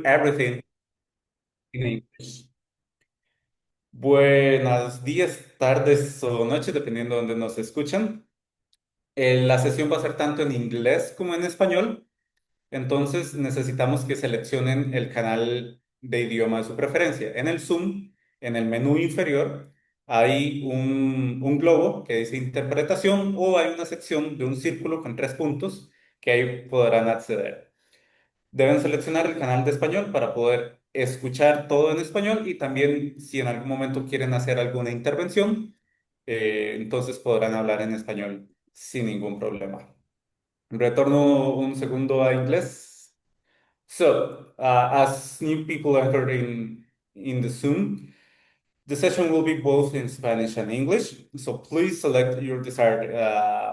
everything in English. Buenas días, tardes o noches, dependiendo de dónde nos escuchan. La sesión va a ser tanto en inglés como en español, entonces necesitamos que seleccionen el canal de idioma de su preferencia. En el Zoom, en el menú inferior, hay un globo que dice interpretación o hay una sección de un círculo con tres puntos que ahí podrán acceder. Deben seleccionar el canal de español para poder escuchar todo en español y también si en algún momento quieren hacer alguna intervención, entonces podrán hablar en español sin ningún problema. Retorno un segundo a inglés. So, as new people enter in the Zoom, the session will be both in Spanish and English, so please select your desired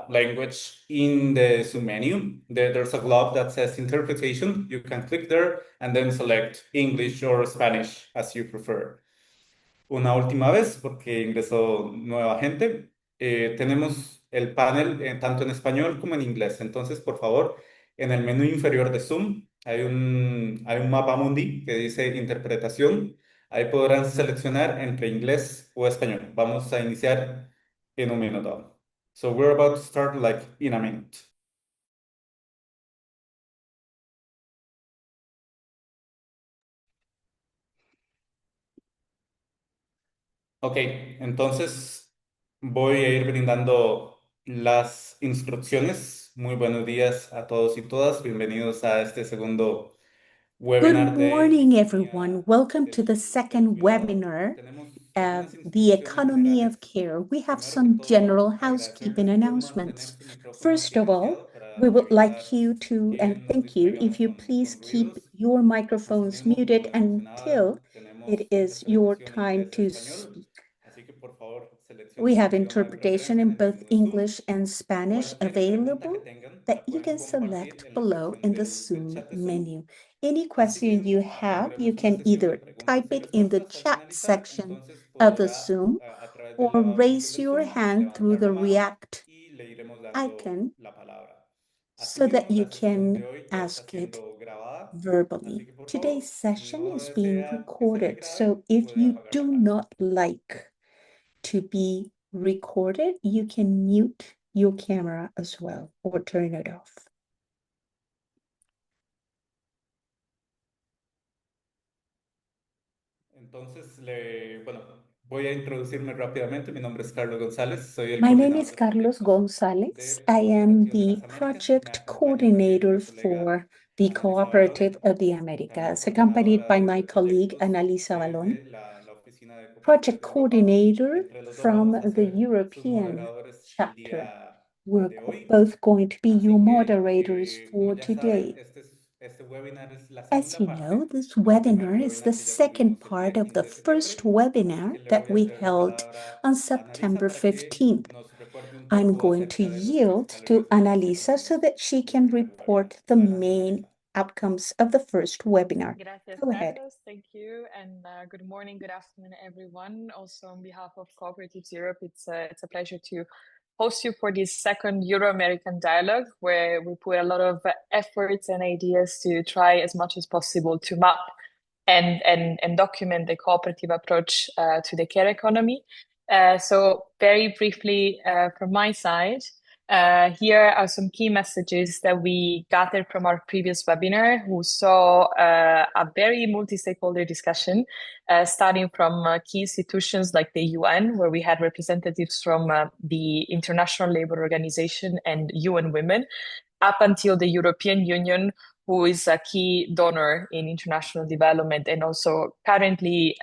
language in the Zoom menu. There's a globe that says interpretation. You can click there and then select English or Spanish as you prefer. Una última vez, porque ingresó nueva gente, tenemos el panel tanto en español como en inglés. Entonces, por favor, en el menú inferior de Zoom hay un mapa mundi que dice interpretación. Ahí podrán seleccionar entre inglés o español. Vamos a iniciar en un minuto. So we're about to start like in a minute. Ok, entonces voy a ir brindando las instrucciones. Muy buenos días a todos y todas. Bienvenidos a este segundo Good webinar de morning, economía everyone. Welcome del to the second Europe. webinar Tenemos of algunas the instrucciones economy of generales. care. We have Primero que some todo, general housekeeping agradecerles por mantener announcements. su micrófono First of all, silenciado we para would like evitar you to, que and nos thank you, if distraigamos you please con keep ruidos. your microphones Asimismo, como muted les mencionaba, until it tenemos is your interpretación time to inglés-español, speak. así que por favor We seleccionen su have idioma de interpretation preferencia en in el both menú de Zoom. English and Spanish Cualquier pregunta available que tengan that la you pueden can compartir select en la below sección in the del Zoom chat de Zoom. menu. Any question you Asimismo, have, you tendremos una can sesión de either type preguntas y it in the respuestas al chat finalizar, section entonces of the podrá Zoom a través de or la aplicación raise del your Zoom hand through levantar the la mano React y le iremos dando icon la palabra. so that Asimismo, you la sesión de can hoy ya está ask it siendo grabada, así verbally. que por Today's favor, si session no is being desea que se le recorded, grabe, so if puede you apagar la do cámara. not like to be recorded, you can mute your camera as well or turn it off. Entonces, bueno, voy a introducirme rápidamente. Mi nombre es Carlos González, soy el My name coordinador is de Carlos proyecto González. de I am Cooperativas de las the Américas. Me project acompaña también coordinator mi colega for the Analisa Balón, Cooperative of the también Americas, accompanied coordinadora by my de colleague proyectos Analisa Balón, desde la Oficina de Cooperativas project de Europa. coordinator Entre los dos from vamos a the ser sus European moderadores el chapter. día We're de hoy. both going to be your Así que, moderators como for ya saben, today. este webinar es la As segunda you know, parte this del primer webinar is the webinar que ya second tuvimos el día part of 15 the de first septiembre. Así webinar que le that voy a we ceder la held palabra on a Analisa September para que 15th. nos recuerde un I'm poco going to acerca de los yield principales to resultados que Annalisa so tuvimos that she en el can primer webinar. report the Adelante, main Analisa. outcomes of the first webinar. Gracias, Go ahead. Carlos. Thank you. And good morning, good afternoon, everyone. Also, on behalf of Cooperatives Europe, it's a pleasure to host you for this second Euro-American dialogue, where we put a lot of efforts and ideas to try as much as possible to map and document the cooperative approach to the care economy. So very briefly from my side, here are some key messages that we gathered from our previous webinar, who saw a very multi-stakeholder discussion, starting from key institutions like the UN, where we had representatives from the International Labour Organization and UN Women, up until the European Union, who is a key donor in international development and also currently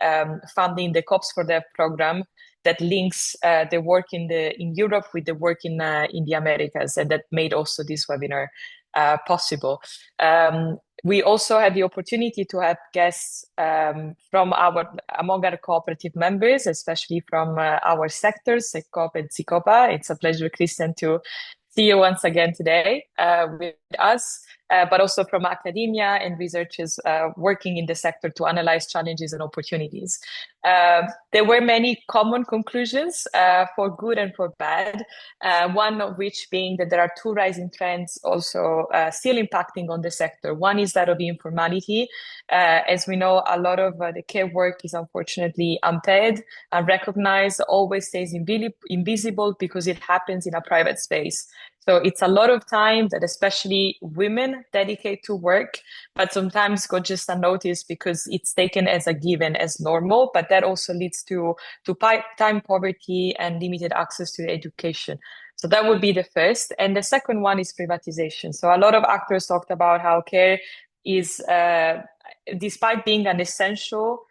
funding the COPS for Dev program that links the work in Europe with the work in the Americas, and that made also this webinar possible. We also had the opportunity to have guests from among our cooperative members, especially from our sectors, SECOP and SICOPA. It's a pleasure, Christian, to see you once again today with us. but also from academia and researchers working in the sector to analyze challenges and opportunities. There were many common conclusions for good and for bad, one of which being that there are two rising trends also still impacting on the sector. One is that of informality. As we know, a lot of the care work is unfortunately unpaid, unrecognized, always stays invisible because it happens in a private space. So it's a lot of time that especially women dedicate to work, but sometimes go just unnoticed because it's taken as a given, as normal, but that also leads to time poverty and limited access to education. So that would be the first. And the second one is privatization. So a lot of actors talked about how care is, despite being an essential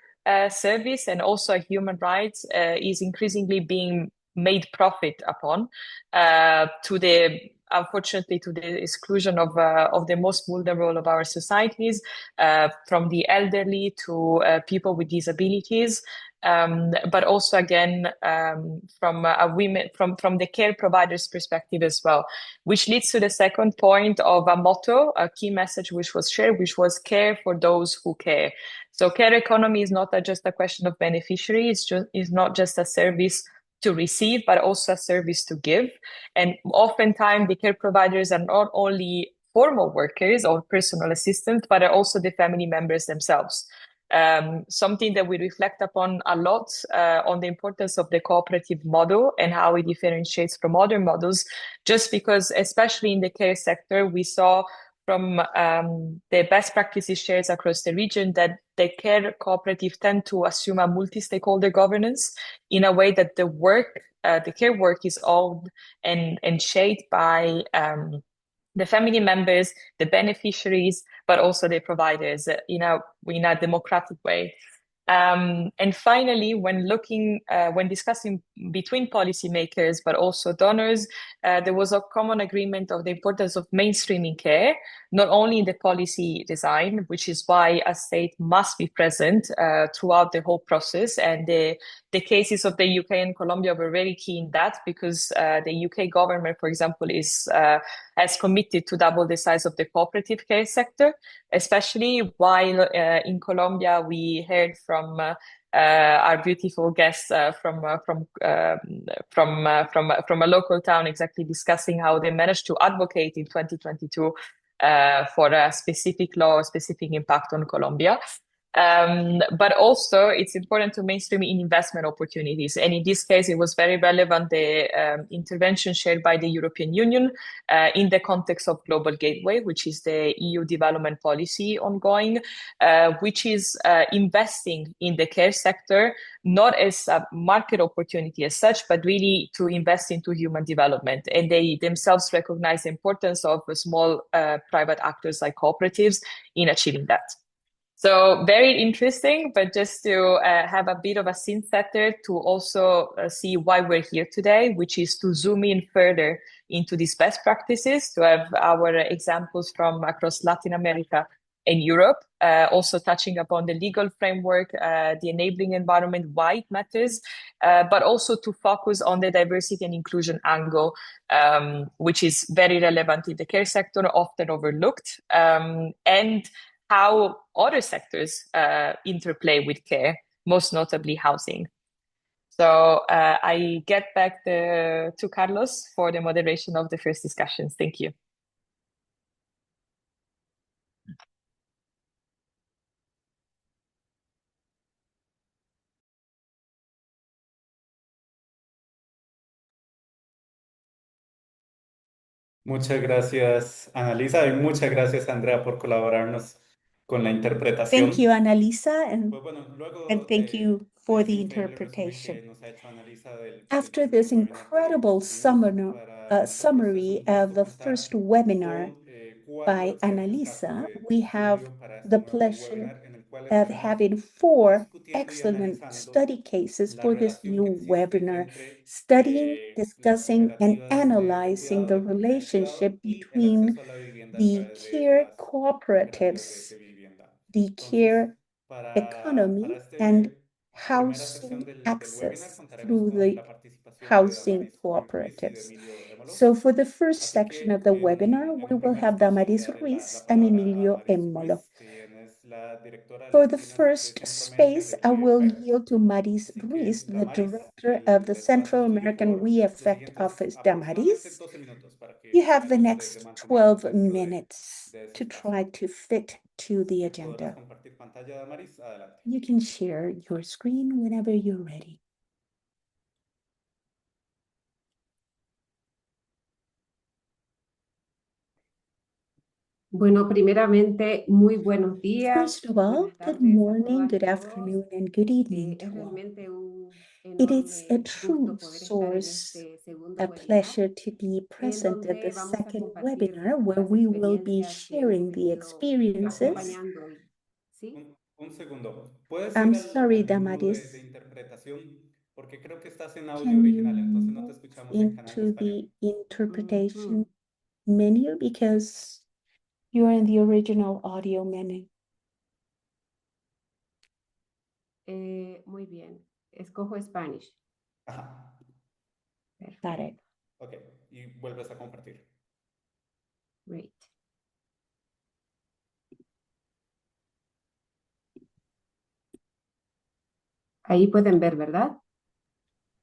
service and also a human right, is increasingly being made profit upon, unfortunately to the exclusion of the most vulnerable of our societies, from the elderly to people with disabilities, but also again from the care providers' perspective as well, which leads to the second point of a motto, a key message which was shared, which was care for those who care. So care economy is not just a question of beneficiary. It's not just a service to receive, but also a service to give. And oftentimes the care providers are not only formal workers or personal assistants, but are also the family members themselves. Something that we reflect upon a lot on the importance of the cooperative model and how it differentiates from other models, just because, especially in the care sector, we saw from the best practices shared across the region that the care cooperative tend to assume a multi-stakeholder governance in a way that the care work is owned and shaped by the family members, the beneficiaries, but also the providers in a democratic way. And finally, when discussing between policymakers, but also donors, there was a common agreement of the importance of mainstreaming care, not only in the policy design, which is why a state must be present throughout the whole process. And the cases of the UK and Colombia were very key in that, because the UK government, for example, has committed to double the size of the cooperative care sector, especially while in Colombia we heard from our beautiful guests from a local town exactly discussing how they managed to advocate in 2022 for a specific law, a specific impact on Colombia. But also it's important to mainstream in investment opportunities. And in this case, it was very relevant, the intervention shared by the European Union in the context of Global Gateway, which is the EU development policy ongoing, which is investing in the care sector, not as a market opportunity as such, but really to invest into human development. And they themselves recognize the importance of small private actors like cooperatives in achieving that. So very interesting, but just to have a bit of a scene setter to also see why we're here today, which is to zoom in further into these best practices, to have our examples from across Latin America and Europe, also touching upon the legal framework, the enabling environment, why it matters, but also to focus on the diversity and inclusion angle, which is very relevant in the care sector, often overlooked, and how other sectors interplay with care, most notably housing. So I get back to Carlos for the moderation of the first discussions. Thank you. Muchas gracias, Analisa, y muchas gracias, Andrea, por colaborarnos con la Thank interpretación. you, Annalisa, Pues bueno, luego and thank you for the este increíble resumen que interpretation. nos ha hecho Analisa del After primer this webinar que incredible tuvimos, para nosotros es summary un of gusto the contar first webinar con 4 by excelentes casos Annalisa, de we have estudio para este the nuevo pleasure webinar en el cual of estaremos having 4 discutiendo y excellent analizando study cases la for this relación que new existe webinar, entre studying, las discussing, and cooperativas de analyzing cuidado, the el cuidado relationship y el between acceso a la vivienda a the través de care las cooperativas cooperatives, de vivienda. the Entonces, care para economy, esta and primera sesión housing del webinar access contaremos through con the la participación de housing Damaris Luis y de cooperatives. Emilio So for the first Así section of que the webinar, en we un will primer have espacio le Damaris daré Ruiz la and palabra a Emilio Maris Emmolo. Ruiz, quien es la directora de las For the oficinas de first Centroamérica space, de I will WeEffect. yield to Maris Así Ruiz, que, the Damaris, director of the el espacio Central es tuyo American por los WeEffect siguientes Office. aproximadamente Damaris, 12 minutos para you que have the tengas next de mantenimiento 12 dentro minutes de ese to espacio. try to fit to the Si podrás agenda. compartir pantalla, Damaris, adelante. You can share your screen whenever you're ready. Bueno, primeramente, muy buenos días, First of all, buenas good tardes a morning, todas y good todos. afternoon, and good evening Es to all. realmente un It is a enorme true gusto poder estar en source, este segundo a webinar, pleasure to be en present at the donde vamos a second compartir webinar where las we will be experiencias que hemos sharing the venido experiences. acompañando hoy. ¿Sí? Un segundo. ¿Puedes I'm ir sorry, al menú de Damaris. interpretación? Porque creo que estás en audio Can you original, entonces no te move escuchamos en canal into español. the interpretation Ujú. menu because you're in the original audio menu? Muy bien. Escojo Spanish. Ajá. Got it. Ok. Y vuelves a compartir. Great. Ahí pueden ver, ¿verdad?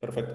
Perfecto.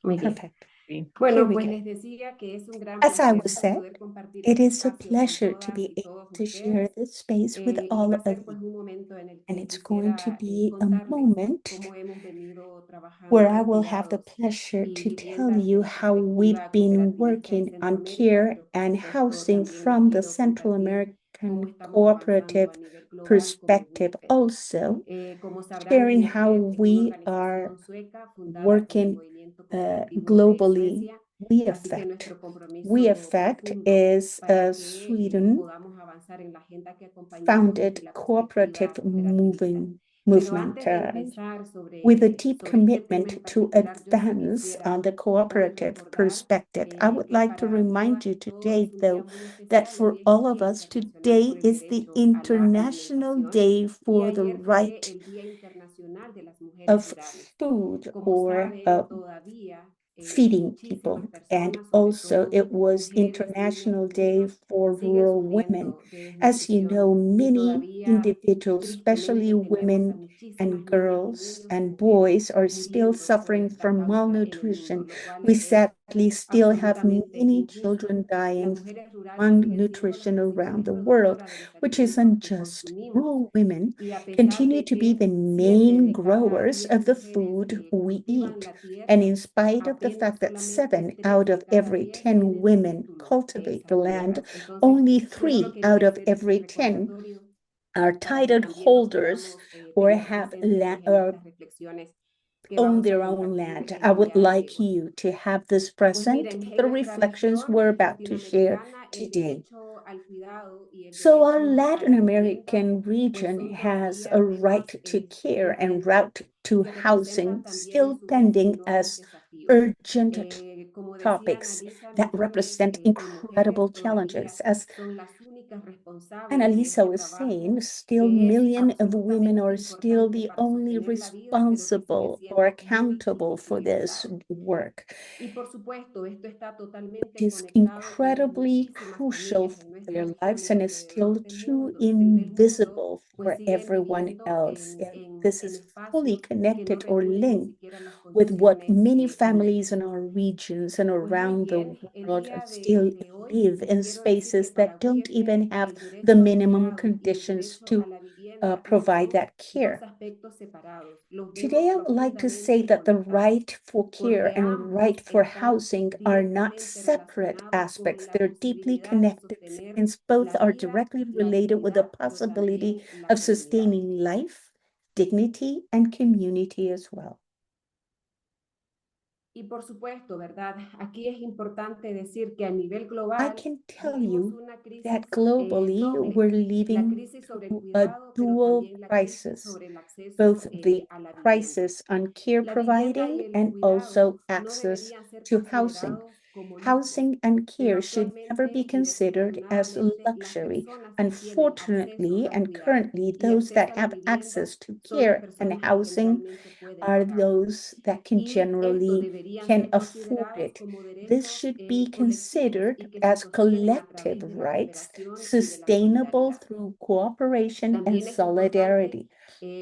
Muy bien. Perfect. Sí. Here Bueno, we pues go. les decía que es un gran As I placer was saying, poder compartir it este is a espacio con pleasure to todas be y able todos to share ustedes. this space with Y all va a of ser pues you. un momento en el And que it's going to quisiera be a contarles moment cómo hemos venido where trabajando I en will have the cuidados pleasure y to tell viviendas you con la how we've perspectiva been cooperativista en working on Centroamérica, care pero por and supuesto housing también les from the quiero Central compartir cómo American estamos avanzando cooperative a nivel global como perspective WIFE. also, Como sabrán, sharing how WIFE es una we are organización sueca fundada por el working movimiento cooperativo de globally. Suecia. We Así que affect. nuestro We compromiso affect profundo is para a que Sweden podamos avanzar en la agenda que acompañamos desde founded la cooperative perspectiva cooperativista. Pero movement antes de empezar with a deep sobre este tema en commitment to particular, yo sí advance on quisiera the hoy cooperative recordar perspective. I would que like to para remind todas you y todos today, es un día though, muy that especial. for Hoy es all el of Día us, Internacional today por el is the Derecho a la International Alimentación Day y for the ayer fue right el Día Internacional de las Mujeres of Rurales. food Como or saben, todavía feeding muchísimas people. And personas, sobre also, todo it was mujeres, niñas International y Day niños, for siguen rural women. sufriendo As you know, desnutrición y many todavía individuals, especially tristemente tenemos a women muchísimas and niñas y girls niños y and mujeres boys, are still muriendo por suffering esta from causa en el mundo, malnutrition. lo cual We es sadly still have absolutamente many injusto. children Las dying mujeres rurales, siendo la malnutrition around principal the world, productora de los which is alimentos que unjust. consumimos, Rural women y a pesar continue de to be que the 7 main de cada growers 10 of the mujeres food que we cultivan eat. la And tierra, in spite of the apenas fact that solamente 7 3 out de of cada every 10 10 tienen el women título de cultivate the esas land, tierras. Entonces, only yo solo 3 out quería of hacer este every 10 recordatorio are para que title también nos holders podamos or tener have presentes land, pues en estas reflexiones que own vamos a their own compartir land. I el would día de like hoy. you to have this Pues present, miren, en the nuestra reflections región we're about to share latinoamericana, el today. derecho al cuidado y el So our derecho a Latin la vivienda American pues region son has a todavía right temas to care and urgentes route to que representan housing también a still su vez pending enormes as desafíos. urgent Como decía topics Analisa, that millones represent de mujeres incredible todavía challenges. As son las únicas responsables de Annalisa este was saying, trabajo still que es millions of women absolutamente are still importante the para only sostener la vida, pero que sigue responsible or siendo muy accountable for this invisibilizado. work. Y por supuesto, esto está It totalmente is conectado con las incredibly muchísimas crucial familias for en nuestra their región y lives and is still alrededor too del mundo, invisible pues for siguen everyone viviendo else. And this en is fully espacios que no connected or reúnen ni linked siquiera las with what condiciones many families in mínimas. our regions and Pues muy around the bien, el world día still de hoy live les in quiero decir que spaces para that don't WIFE even have el the derecho al minimum cuidado y el conditions derecho a to la vivienda no provide son that dos care. aspectos separados. Los Today, vemos I would like to say profundamente that the conectados right for porque care and right ambos for están housing are not directamente separate relacionados con aspects. la They're deeply posibilidad de connected sostener since both la are vida, directly la related with the dignidad, pero possibility también la of comunidad. sustaining life, dignity, and community as well. Y por supuesto, ¿verdad? Aquí es importante decir que a nivel I global can tell vivimos you una crisis that globally doble, we're la living crisis sobre el through a cuidado, pero dual también la crisis crisis, sobre el acceso both the a la vivienda. crisis on care La vivienda y providing el and cuidado also no access deberían ser to housing. considerados como lujo. Housing and Pero care should never be actualmente y considered as desafortunadamente las luxury. personas que tienen acceso Unfortunately al and cuidado currently, y those that acceso a la have vivienda access to son las care and personas que housing generalmente pueden are pagarlo. those that can Y estos generally deberían can ser afford considerados it. como This derechos should be colectivos considered y que se as sostienen a collective través de la rights, cooperación y de la sustainable solidaridad. through cooperation and También es importante solidarity.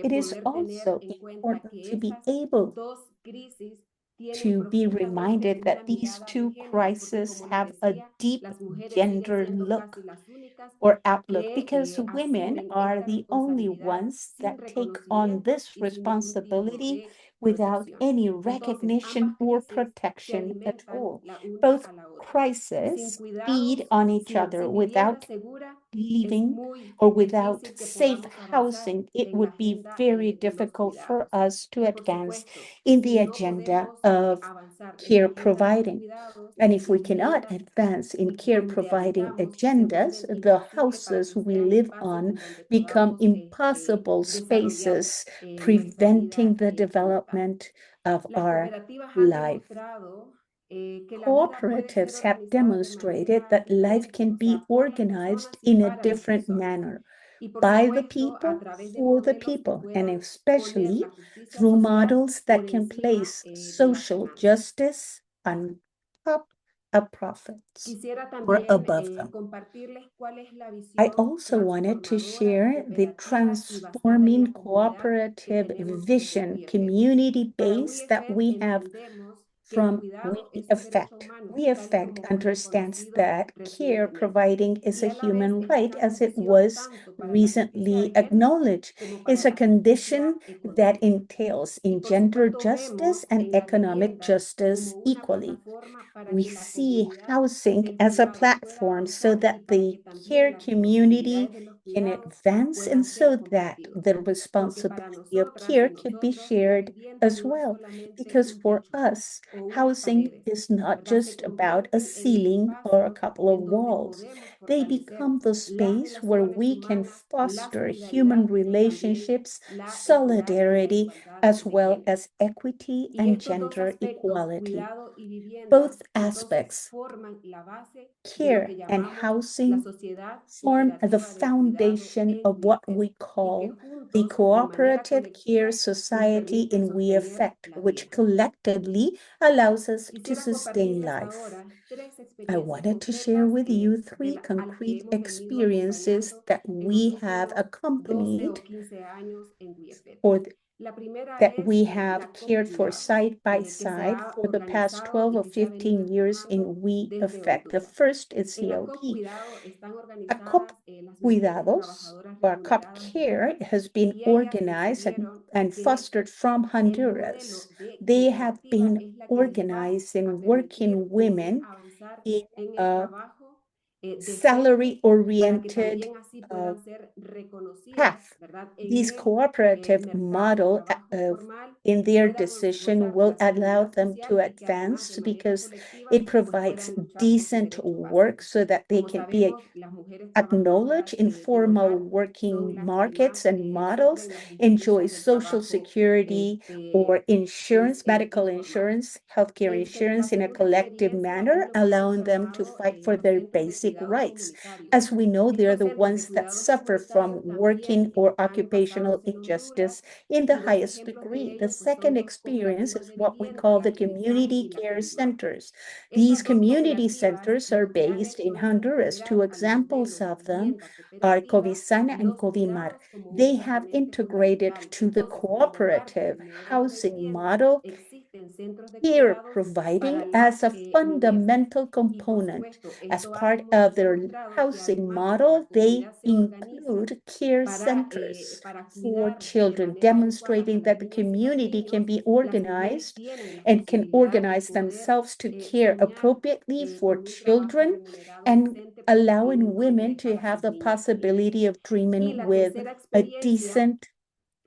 It is poder tener also en cuenta important que to be estas able dos crisis tienen to be profundamente reminded una that these mirada de two género, porque crises como les have a decía, deep las mujeres siguen gender siendo casi look las únicas or outlook que because women asumen are esta the only responsabilidad ones sin that take on reconocimiento this y sin ningún tipo responsibility de without protección. any Entonces, recognition ambas or crisis se protection at alimentan all. la una Both a la otra. Sin crises feed cuidados, on each other sin vivienda without segura, es living muy or without difícil que safe podamos avanzar housing, it en la would be agenda very de los difficult for cuidados. us to Y por advance supuesto, in the si no agenda podemos of avanzar en la care agenda de los providing. cuidados, And if we las cannot viviendas advance in care donde providing habitamos se agendas, vuelven the imposibles para houses que we sean live espacios on en donde become podamos impossible desarrollar spaces, nuestra vida preventing the como tal. development of Las our cooperativas han life. demostrado que la vida puede ser Cooperatives have organizada de demonstrated manera that life diferente, can o be sea, por las organized personas y in a para las different personas. manner Y por by the supuesto, a people, través de for the modelos que people, and puedan poner especially la justicia through social models por that can encima place de las social ganancias. justice on top of profits Quisiera or también above them. compartirles cuál es la I visión also wanted to transformadora, share the cooperativa y basada en la transforming comunidad que cooperative tenemos en vision, WeFed. community Para base that WeFed we have entendemos que el from cuidado We es un derecho Affect. humano, We tal y Affect como fue understands reconocido that care recientemente. providing is Y a a la vez human es right una as it condición was tanto para la justicia recently de género acknowledged. como para It's a la justicia condition that económica. entails Y in por gender supuesto justice vemos and en la economic vivienda justice como una equally. plataforma para We que la see comunidad housing del as a cuidado pueda platform so avanzar y that para the que también care las responsabilidades community de los can cuidados advance and puedan ser so that compartidos. the Porque para responsibility of nosotras y care could be nosotros la shared vivienda as no es well. solamente Because un for techo us, o unas housing paredes, is not ¿verdad? Se just about a convierten en un ceiling or a espacio couple of en donde walls. podemos They fortalecer become the las space where relaciones we can humanas, la foster human solidaridad, pero también relationships, la equidad y la solidarity, igualdad as de well género. as equity Y and estos dos gender aspectos, equality. cuidado y vivienda, Both entonces aspects, forman la base de lo que care and llamamos la housing, sociedad form the cooperativa del cuidado foundation en of what WeFed we y que call the juntos y de manera cooperative care colectiva nos society permiten in we sostener effect, la which vida. collectively allows us to Quisiera sustain compartirles life. ahora tres I experiencias wanted to share concretas with you three a las que concrete hemos venido experiences acompañando that en los we have últimos 12 accompanied o 15 años en WeFed. or La primera that es we have la COP cared for Cuidados, side by que se side ha for the past organizado 12 y or que se ha venido 15 years empujando in We desde Effect. The Honduras. first is En la COP COP. Cuidado están A COP organizadas las mujeres Cuidados trabajadoras or COP remuneradas de Care Honduras has been y ellas organized decidieron and que fostered from el modelo Honduras. de They have cooperativa been es la que les va organized a in permitir working poder women avanzar in en el a trabajo decente para que salary-oriented también así puedan ser reconocidas, path. ¿verdad? En This el cooperative mercado de model trabajo formal in y their puedan decision gozar de will la allow seguridad them to social y que además de advance manera because colectiva it pues provides puedan luchar por sus decent derechos work básicos. so that they Como can be sabemos, las mujeres acknowledged trabajadoras in del formal hogar son working las que markets más and models, sufren las enjoy injusticias del social trabajo security or insurance, medical informal. insurance, healthcare La insurance in a segunda collective experiencia es manner, lo que hemos allowing them to observado fight for en los their centros de basic cuidados rights. comunitarios. As we know, they're Estos the centros de ones that cuidados suffer from comunitarios también working or están occupational basados en Honduras injustice in the y dos highest ejemplos de degree. The ello pues son second dos experience cooperativas is de what we vivienda, call la the Tulisán community y la care Colimar. centers. These Estas dos community cooperativas centers are lo que han based in hecho es Honduras. integrar Two a los examples modelos de of them vivienda are cooperativa Covisana and los Covimar. cuidados como un They have componente integrated fundamental. to the Entonces, como parte cooperative del modelo de housing vivienda, model existen centros de care cuidados para providing las as a niñeces. fundamental Y por component. supuesto, As esto ha part of their demostrado que housing además de que la model, they comunidad se organiza include care para, centers para for cuidar de children, manera adecuada a demonstrating las that the niñas y los community can niños, be las mujeres organized tienen la and can posibilidad de organize poder themselves to care soñar appropriately for con un trabajo children remunerado and decente para darle allowing un women nombre to a have sus the niñas y niños. possibility of Y dreaming la with tercera a experiencia decent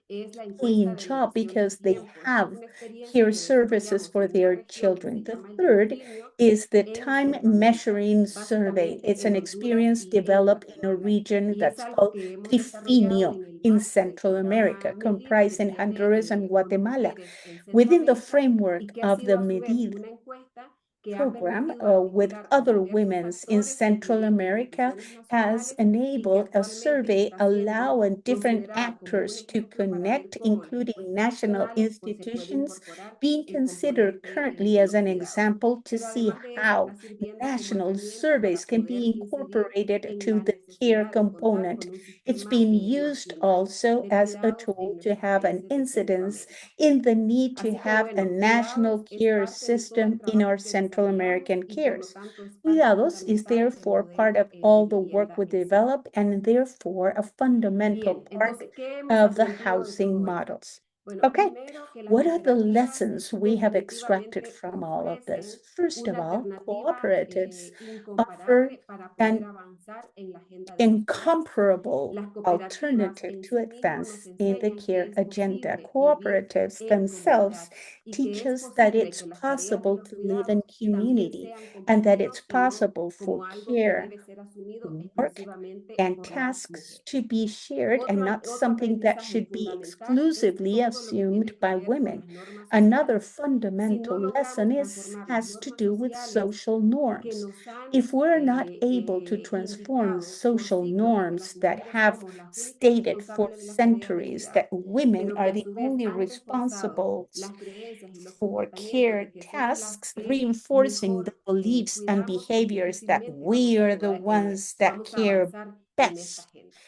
es la encuesta paying de job medición de because they tiempo. Esta es have una experiencia care que services desarrollamos for en esta their región que children. se The llama el third tiempilio is the en time Centroamérica, measuring survey. It's básicamente an en Honduras experience y en developed in a Guatemala. region Y es that's algo called que hemos desarrollado Trifinio en el in marco del Central programa America, MEDID que comprising tiene Honduras and con Guatemala. mujeres en Within the Centroamérica y framework que ha of sido the a su vez MEDID, una encuesta que ha program permitido with articular a other diversos women's in actores en Central diferentes America instituciones has nacionales y que enabled a actualmente survey está siendo allowing different considerada como un actors to ejemplo para ver connect, cómo las including respuestas national nacionales pues se puede institutions, incorporar being el considered componente currently de as los an cuidados. example to Pero see además de eso está how sirviendo como national herramienta para surveys can poder be incidir incorporated en to la the care necesidad de contar component. con un It's sistema been used nacional also de as a cuidados en tool to nuestros have an países de incidence Centroamérica. in the need to Así que have a bueno, national cuidados es care parte de todo el system in our trabajo que Central desarrollamos American y por lo cares. tanto es parte Cuidados is fundamental del therefore part modelo of de all the work vivienda we en sí. develop and therefore a fundamental Bien, part entonces, ¿qué hemos of the aprendido de housing todo esto? models. Bueno, Okay, primero que las what are the cooperativas lessons we have extracted definitivamente from all of this? ofrecen First of una all, alternativa cooperatives offer incomparable para poder an avanzar en la agenda de los cuidados. incomparable Las cooperativas alternative en to sí mismo nos advance in the enseñan que care es agenda. posible vivir Cooperatives en themselves comunidad y que teach es us that posible it's que las tareas de possible los to live in cuidados también community sean and that it's comprendidos y no possible for como algo que care, debe ser asumido work, exclusivamente and por las tasks mujeres. to be shared and not Otro something that aprendizaje should be fundamental es exclusively todo lo que assumed tiene que by ver con women. las normas Another sociales. Si no fundamental lesson logramos transformar las has to normas do with sociales social que norms. nos han If we're not able to transform indicado por social siglos que norms las that mujeres have somos las únicas stated for responsables de las tareas de centuries that cuidado, women pero que are a the su vez only han reforzado responsible las creencias y los for comportamientos care de que somos las tasks, que reinforcing the mejor beliefs and cuidamos, pues behaviors that difícilmente we are the ones that vamos a care avanzar en esta best agenda.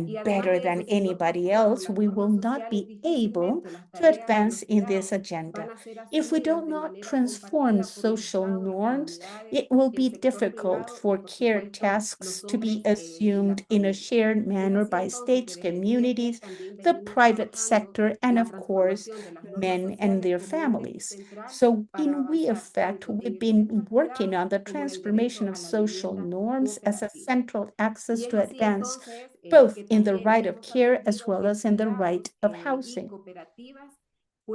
Y and además better de than eso, si no anybody transformamos else, las we will normas not sociales, be able difícilmente las to tareas de advance los in this cuidados van agenda. a ser If we do asumidas de not manera transform compartida por el social Estado, las norms, comunidades, it will el be sector difficult privado y, for por care supuesto, tasks los to be hombres y las assumed in a familias. shared Es manner así by entonces que states, desde DEC communities, también the venimos private trabajando sector, and la of course, transformación de las normas men and sociales their como un eje families. central So para in We avanzar Effect, tanto en we've el derecho been al working cuidado on the como en el transformation derecho of a la social vivienda norms as a cooperativa. central Y access es to así advance entonces both que in the también right of hemos care as aprendido well que as in the right cuidados of y housing. cooperativas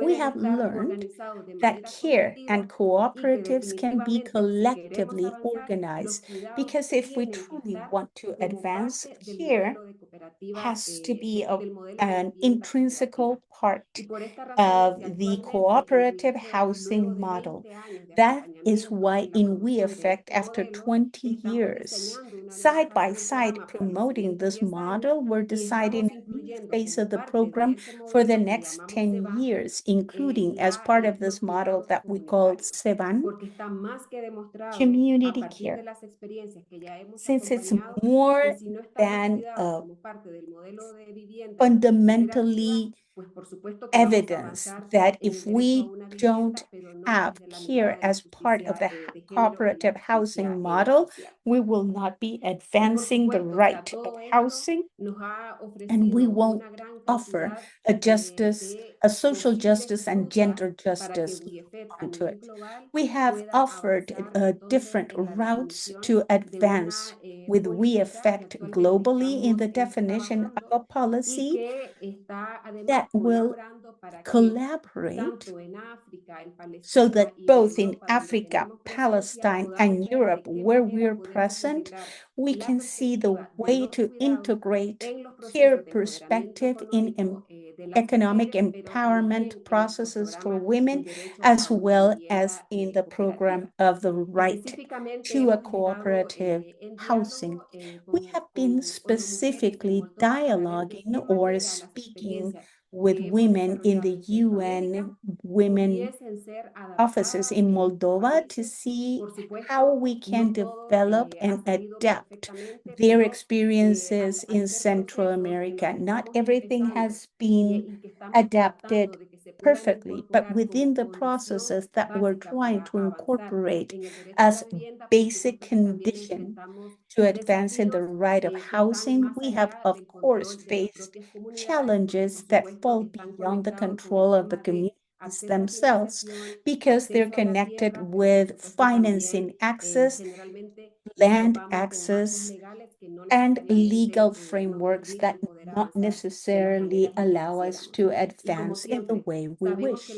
We pueden have estar learned organizados de that manera care and colectiva y que cooperatives can be definitivamente si queremos collectively avanzar, los organized cuidados because if we tienen que truly estar want to como advance, parte del care modelo de cooperativas, has to be del modelo de an vivienda cooperativa. intrinsical part Y por esta razón es of que the actualmente en cooperative WeEffect, luego housing de model. 20 años de That is acompañamiento why en la in We producción de Effect, este after modelo, 20 estamos years, diseñando una nueva side fase by del side programa para los promoting siguientes this 10 años model, we're y deciding estamos a new incluyendo phase como of the parte de program ese for the modelo que next llamamos 10 SEBAN, years, including as part of los this model cuidados that we call comunitarios, SEBAN, porque está más que demostrado a community partir de care. las experiencias que ya hemos Since it's acompañado que more si no están los than cuidados como parte del modelo de vivienda cooperativa, fundamentally pues por supuesto que vamos a evidence avanzar that en el if derecho a we una don't vivienda, pero no have desde la mirada care de la as part of justicia the de género y la cooperative justicia housing model, social. we will not be Y por advancing the supuesto, o sea, right of todo esto housing, nos ha and we ofrecido won't una gran offer cantidad a justice, de a social posibles justice and rutas gender para que justice WeEffect a onto nivel it. global We have pueda offered avanzar entonces different en la routes definición to de una advance with We política que Effect actualmente globally in estamos the definition of trabajando a y policy que está además that will colaborando para que collaborate tanto en África, en so Palestina that y en both in Europa, donde Africa, tenemos presencia, Palestine, podamos and ver Europe, de qué where manera we're podemos present, integrar we la can see the perspectiva de way los to cuidados integrate en los care procesos de empoderamiento perspective in económico de las economic mujeres, pero empowerment también en nuestro processes for programa women, del derecho as a una well as vivienda in the program cooperativa. of the right Específicamente to a hemos estado cooperative en housing. diálogo We have been con ONU Mujeres, con specifically Moldova, para ver de dialoguing qué or manera las speaking experiencias with que hemos women in desarrollado the en Centroamérica UN women pudiesen ser offices adaptadas in en nuestros Moldova to países. see Por how supuesto, we can no todo develop ha and salido adapt perfectamente, their pero experiences al in ser Central procesos en los America. que Not estamos everything empezando has been y que estamos tratando adapted de que se puedan perfectly, but incorporar within como the condición processes that we're básica trying para to avanzar incorporate en el derecho a la as vivienda, por basic supuesto que también condition enfrentamos to advance in the desafíos right of que están housing, más we have, allá of del course, control de las faced propias comunidades, porque por challenges that supuesto fall están beyond the conectados con el control of the tema de communities acceso a themselves financiación, because they're acceso a la connected tierra, pero por with supuesto también financing access, generalmente nos land topamos con marcos access, legales que no and legal necesariamente nos frameworks that permiten poder not necessarily allow us to advance in the way we wish.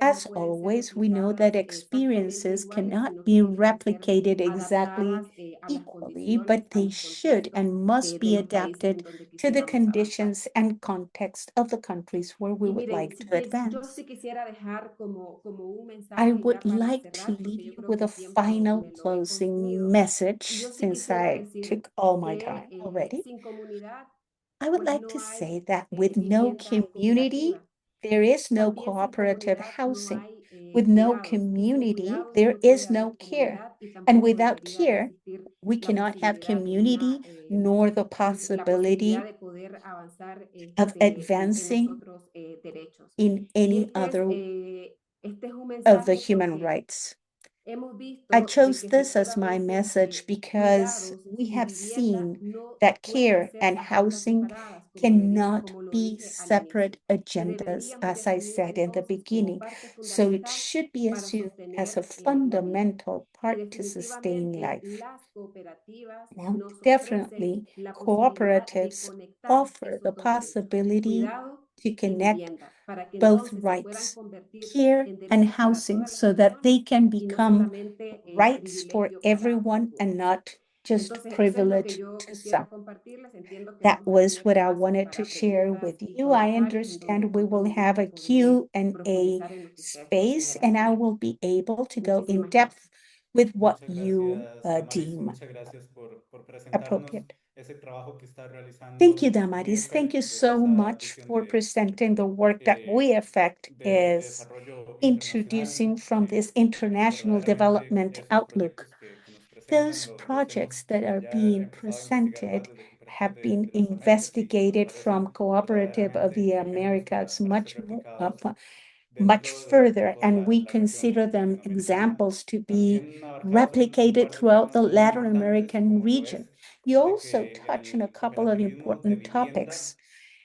As always, we know that experiences cannot be replicated exactly equally, but they should and must be adapted to the conditions and context of the countries where we Y would miren, like to yo advance. sí quisiera dejar como un I mensaje ya would para like to cerrar, porque leave yo you creo with que a el tiempo final me lo he closing consumido. Y message yo sí since quisiera I decir took all my time que already. sin comunidad, I would pues like to no hay say that with no vivienda community, cooperativa. there is no También sin cooperative comunidad no housing. hay With no cuidados, y sin community, cuidados there no puede is no haber care. comunidad y And tampoco without debería de care, existir we la cannot have posibilidad de una, community nor the la posibilidad possibility de poder avanzar of en advancing nosotros derechos. in Y any other este es un of the mensaje human porque rights. hemos I visto de chose que this as my efectivamente message because cuidados we y have vivienda seen no that pueden care ser and agendas housing separadas, cannot como lo be dije al inicio, separate que agendas, deberíamos de as I asumir said in the entonces como beginning. parte So it fundamental should be para assumed as a sostener la vida. fundamental Y part to sustain definitivamente life. las cooperativas Now, nos ofrecen definitely, la posibilidad de cooperatives conectar offer the esos dos derechos, possibility cuidado to y connect vivienda, para que both entonces se puedan rights, convertir care en and derechos para housing, todas las so that they personas can y no become solamente rights for privilegio para everyone and pocos. not just Entonces, eso es lo que privilege yo to quisiera some. compartirles. Entiendo que That vamos a was tener what I espacio wanted to para share preguntas with y you. I comentarios en donde understand we con will todo have a gusto podré Q&A profundizar en lo que ustedes space, consideren and I requerir. will be able to go in Muchísimas depth gracias. with what Muchas you gracias, Damaris. deem Muchas gracias por presentarnos appropriate. ese trabajo que está Thank realizando you, América Damaris. Thank you desde so esa much visión for presenting the work that we affect de is desarrollo internacional. introducing from this international Verdaderamente development estos proyectos outlook. que nos presentan Those los projects hemos that are ya being empezado a investigar igual presented desde Cooperativas have been de las Américas y nos investigated from parecen Cooperative of verdaderamente the ejemplos Americas para ser much more, replicados much dentro de further, toda and we la región consider them latinoamericana. examples to be También abarcabas un replicated par de throughout temas the muy Latin importantes American como lo region. es You de also que touch on a el couple of cooperativismo de important vivienda, topics.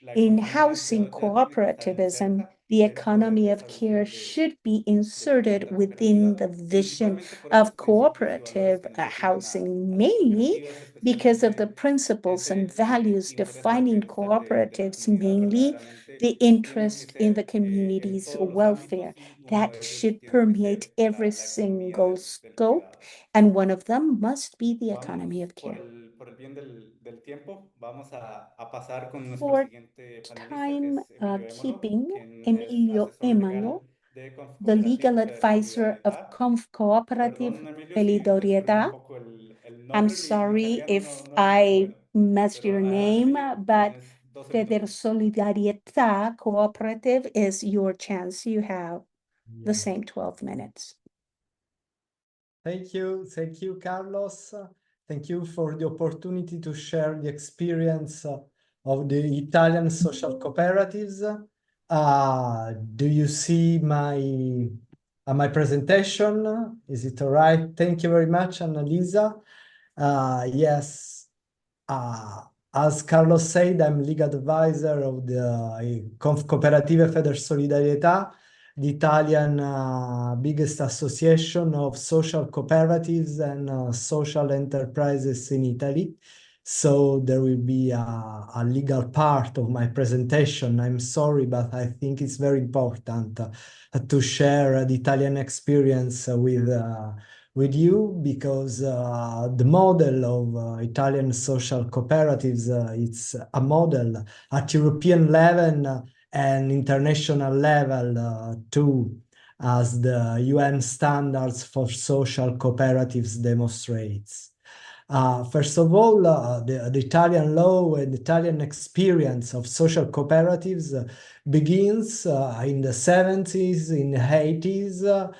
la In economía housing ya tiene que estar cooperativism, inserta the dentro de economy of esa care visión should be de inserted vivienda within cooperativa, the vision principalmente por esos of principios y valores cooperative que nos definen housing, a las mainly cooperativas, because of the especialmente principles and ese values interés al defining bienestar de la cooperatives, comunidad, mainly verdaderamente the tiene que interest in the ser en community's todos los welfare. ámbitos y uno That de ellos should tiene que permeate ser every la economía single del scope, cuidado. and one of them must be the economy Vamos of care. por el bien del tiempo, vamos a pasar con nuestro For siguiente panelista, que time es Emilio Émolo, keeping, quien es Emilio asesor legal Emmanuel, de the legal Cooperativa de advisor of Solidaridad. Cooperative Perdón, Emilio, si descubrí un Solidariedad. poco el I'm nombre, mi sorry italiano if no es muy I bueno, messed pero your adelante, name, Emilio, but tienes 12 Feder minutos. Solidarietà Cooperative is your chance. You have the Yeah. same 12 minutes. Thank you, Carlos. Thank you for the opportunity to share the experience of the Italian social cooperatives. Do you see my presentation? Is it all right? Thank you very much, Annalisa. Yes, as Carlos said, I'm legal advisor of the Cooperative Feder Solidarietà, the Italian biggest association of social cooperatives and social enterprises in Italy. So there will be a legal part of my presentation. I'm sorry, but I think it's very important to share the Italian experience with you, because the model of Italian social cooperatives, it's a model at European level and international level too, as the UN standards for social cooperatives demonstrates. First of all, the Italian law and Italian experience of social cooperatives begins in the 70s, in the 80s,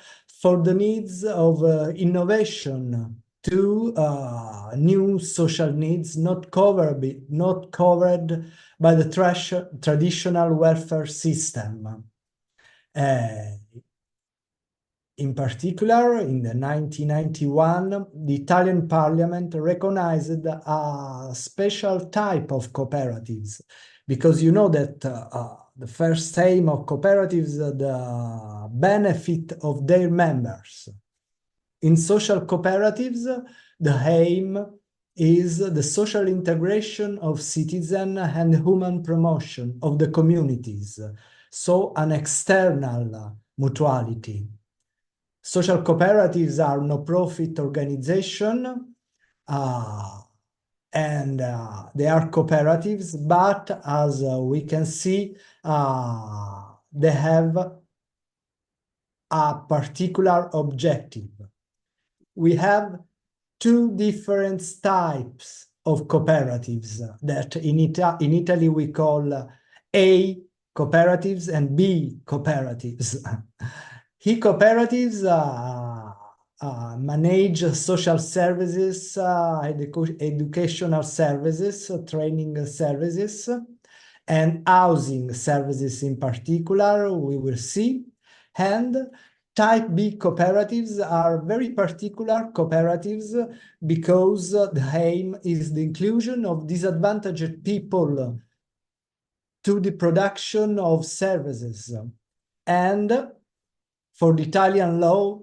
for the needs of innovation to new social needs not covered by the traditional welfare system. In particular, in the 1991, the Italian Parliament recognized a special type of cooperatives, because you know that the first aim of cooperatives, the benefit of their members. In social cooperatives, the aim is the social integration of citizen and human promotion of the communities. So an external mutuality. Social cooperatives are no-profit organization, and they are cooperatives, but as we can see, they have a particular objective. We have two different types of cooperatives that in Italy we call A cooperatives and B cooperatives. E cooperatives manage social services, educational services, training services, and housing services in particular, we will see. And type B cooperatives are very particular cooperatives because the aim is the inclusion of disadvantaged people to the production of services. And for the Italian law,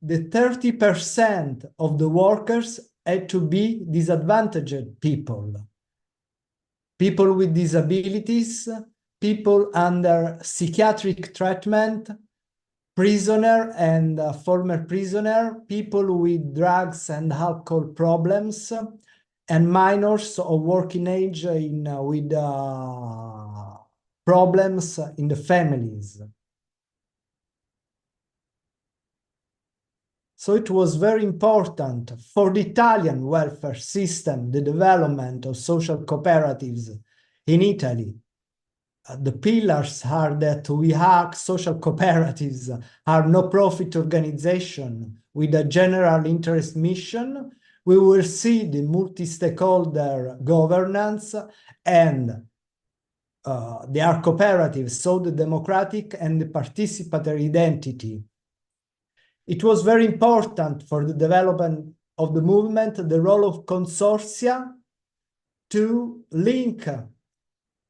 the 30% of the workers had to be disadvantaged people. People with disabilities, people under psychiatric treatment, prisoner and former prisoner, people with drugs and alcohol problems, and minors of working age with problems in the families. So it was very important for the Italian welfare system, the development of social cooperatives in Italy. The pillars are that we have social cooperatives are no-profit organization with a general interest mission. We will see the multi-stakeholder governance, and they are cooperatives, so the democratic and the participatory identity. It was very important for the development of the movement, the role of consortia to link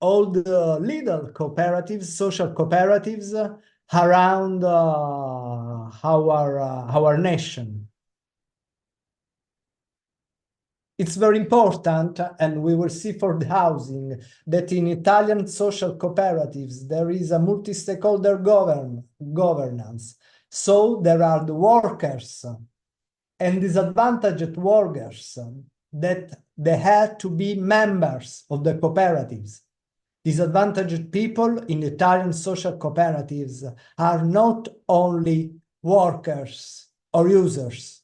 all the little cooperatives, social cooperatives around our nation. It's very important, and we will see for the housing, that in Italian social cooperatives, there is a multi-stakeholder governance. So there are the workers and disadvantaged workers that they had to be members of the cooperatives. Disadvantaged people in Italian social cooperatives are not only workers or users,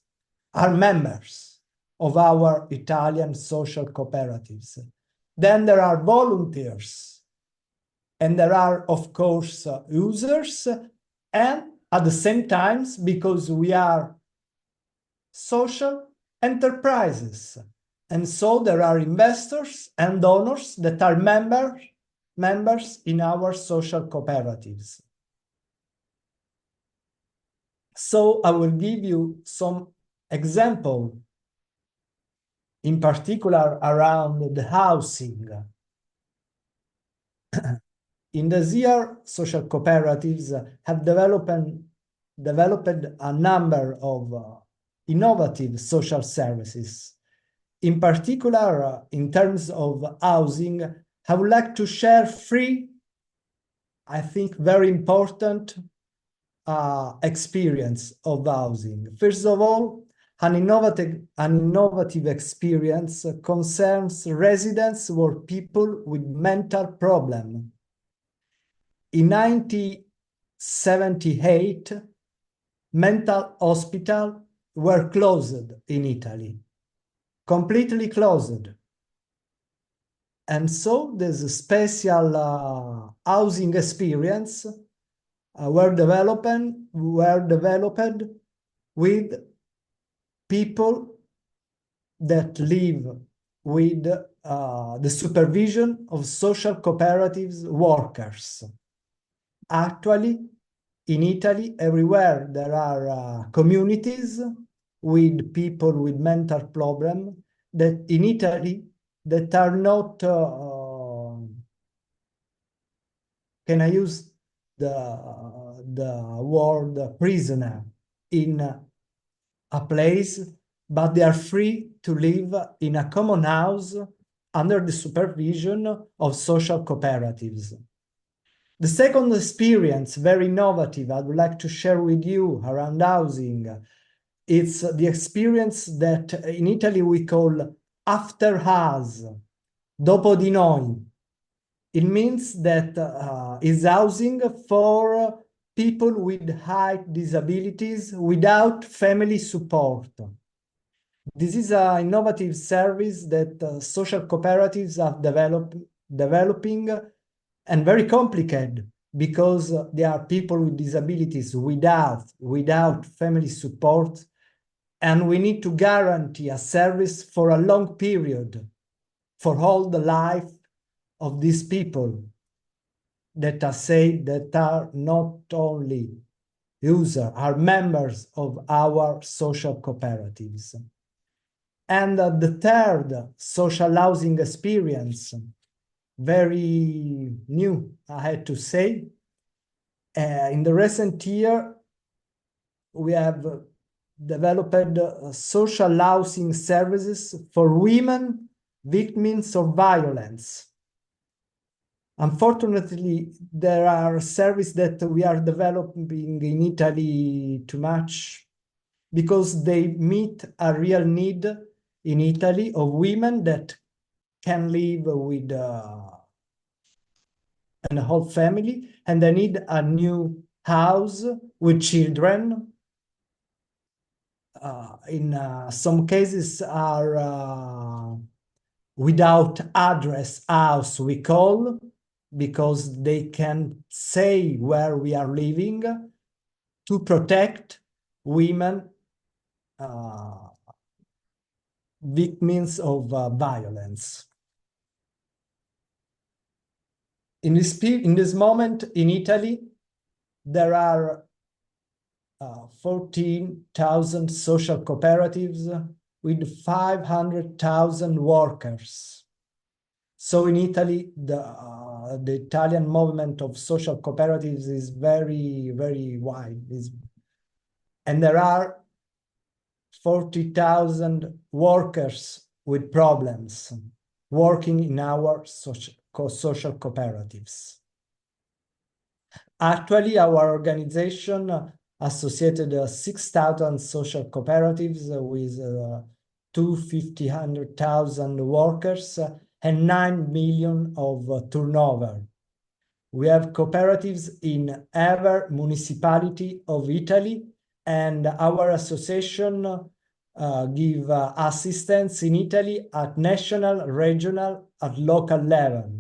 are members of our Italian social cooperatives. Then there are volunteers, and there are, of course, users, and at the same time, because we are social enterprises. And so there are investors and donors that are members in our social cooperatives. So I will give you some example, in particular around the housing. In this year, social cooperatives have developed a number of innovative social services. In particular, in terms of housing, I would like to share three, I think, very important experience of housing. First of all, an innovative experience concerns residents or people with mental problems. In 1978, mental hospitals were closed in Italy, completely closed. And so there's a special housing experience were developed with people that live with the supervision of social cooperatives workers. Actually, in Italy, everywhere there are communities with people with mental problems that in Italy that are not, can I use the word prisoner in a place, but they are free to live in a common house under the supervision of social cooperatives. The second experience, very innovative, I would like to share with you around housing. It's the experience that in Italy we call after us, dopo di noi. It means that is housing for people with high disabilities without family support. This is an innovative service that social cooperatives are developing and very complicated because there are people with disabilities without family support, and we need to guarantee a service for a long period for all the life of these people that are not only users, are members of our social cooperatives. And the third social housing experience, very new, I had to say. In the recent year, we have developed social housing services for women victims of violence. Unfortunately, there are services that we are developing in Italy too much because they meet a real need in Italy of women that can live with a whole family, and they need a new house with children. In some cases are without address house, we call, because they can say where we are living to protect women victims of violence. In this moment in Italy, there are 14,000 social cooperatives with 500,000 workers. So in Italy, the Italian movement of social cooperatives is very, very wide. And there are 40,000 workers with problems working in our social cooperatives. Actually, our organization associated 6,000 social cooperatives with 250,000 workers and 9 million of turnover. We have cooperatives in every municipality of Italy, and our association give assistance in Italy at national, regional, at local level,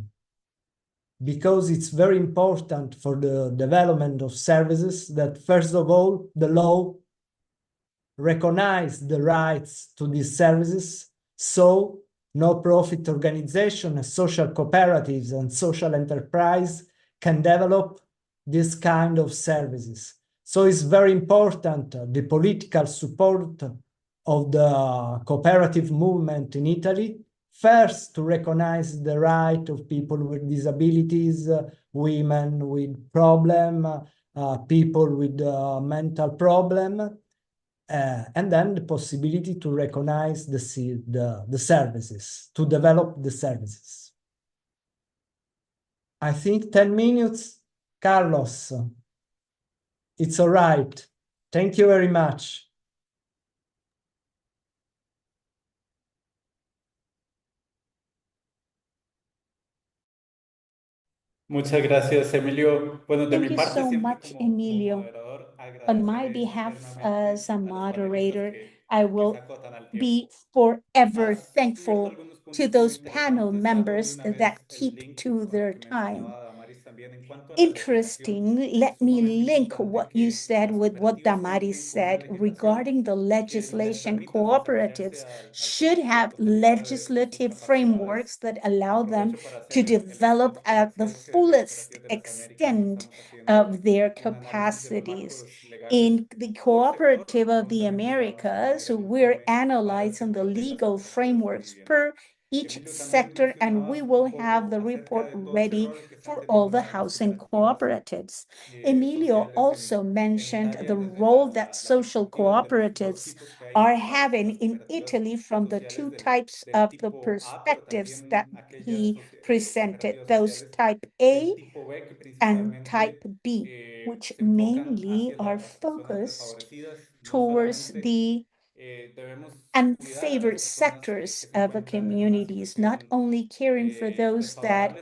because it's very important for the development of services that, first of all, the law recognize the rights to these services, so no-profit organizations, social cooperatives, and social enterprise can develop this kind of services. So it's very important, the political support of the cooperative movement in Italy, first to recognize the right of people with disabilities, women with problem, people with mental problem, and then the possibility to recognize the services, to develop the services. I think 10 minutes, Carlos. It's all right. Thank you very much. Muchas gracias, Emilio. Bueno, de Thank mi you parte, so siempre much, como Emilio. moderador, On my agradecerle behalf eternamente as a a los panelistas moderator, I que will sacó tan al be tiempo. forever Has cubierto thankful algunos to puntos muy those panel interesantes. Abro de members una that vez el keep link to con lo their que time. mencionaba Damaris también en cuanto a la legislación. Interesting, Es let me sumamente link importante what you que said las with what cooperativas Damaris cuenten con una said legislación regarding the que les legislation. permitan desarrollarse Cooperatives al should tope de la have totalidad de sus legislative capacidades. frameworks that allow them Aprovecho para to hacer el develop speech at the comercial que desde fullest Cooperativas de las Américas extent estamos haciendo of their un análisis de los capacities. marcos legales In the por sector, Cooperative of the juntamente con nuestro Americas, líder, el we're informe para el analyzing the sector de las legal cooperativas de frameworks vivienda. per each sector, and we will have the report ready for all the housing cooperatives. Emilio also mentioned the role that social cooperatives are having in Italy from the two types of the perspectives that he presented, those type A and type B, which mainly are focused towards the unfavored sectors of the communities, not only caring for those that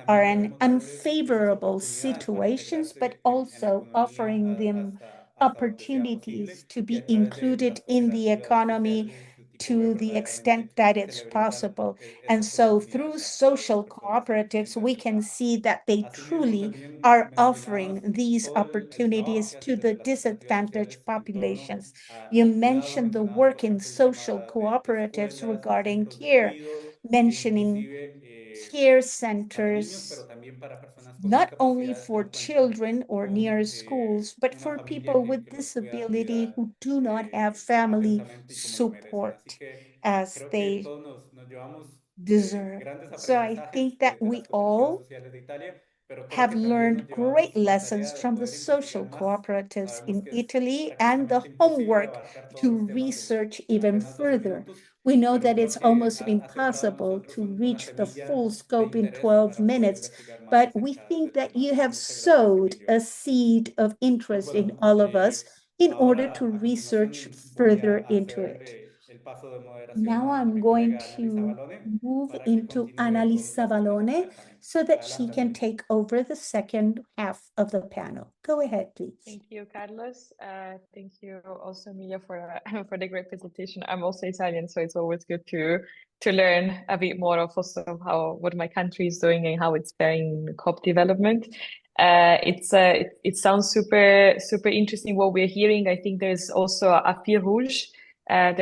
are in unfavorable situations, but also offering them opportunities to be included in the economy to the extent that it's possible. And so through social cooperatives, we can see that they truly are offering these opportunities to the disadvantaged populations. You mentioned the work in social cooperatives regarding care, mentioning care centers, not only for children or near schools, but for people with disability who do not have family support as they deserve. So I think that we all have learned great lessons from the social cooperatives in Italy and the homework to research even further. We know that it's almost impossible to reach the full scope in 12 minutes, but we think that you have sowed a seed of interest in all of us in order to research further into it. Now I'm going to move into Annalisa Valone so that she can take over the second half of the panel. Go ahead, please. Thank you, Carlos. Thank you also, Emilia, for for the great presentation. I'm also Italian, so it's always good to learn a bit more of also how what my country is doing and how it's faring in COP development. It sounds super interesting what we're hearing. I think there's also a fil rouge that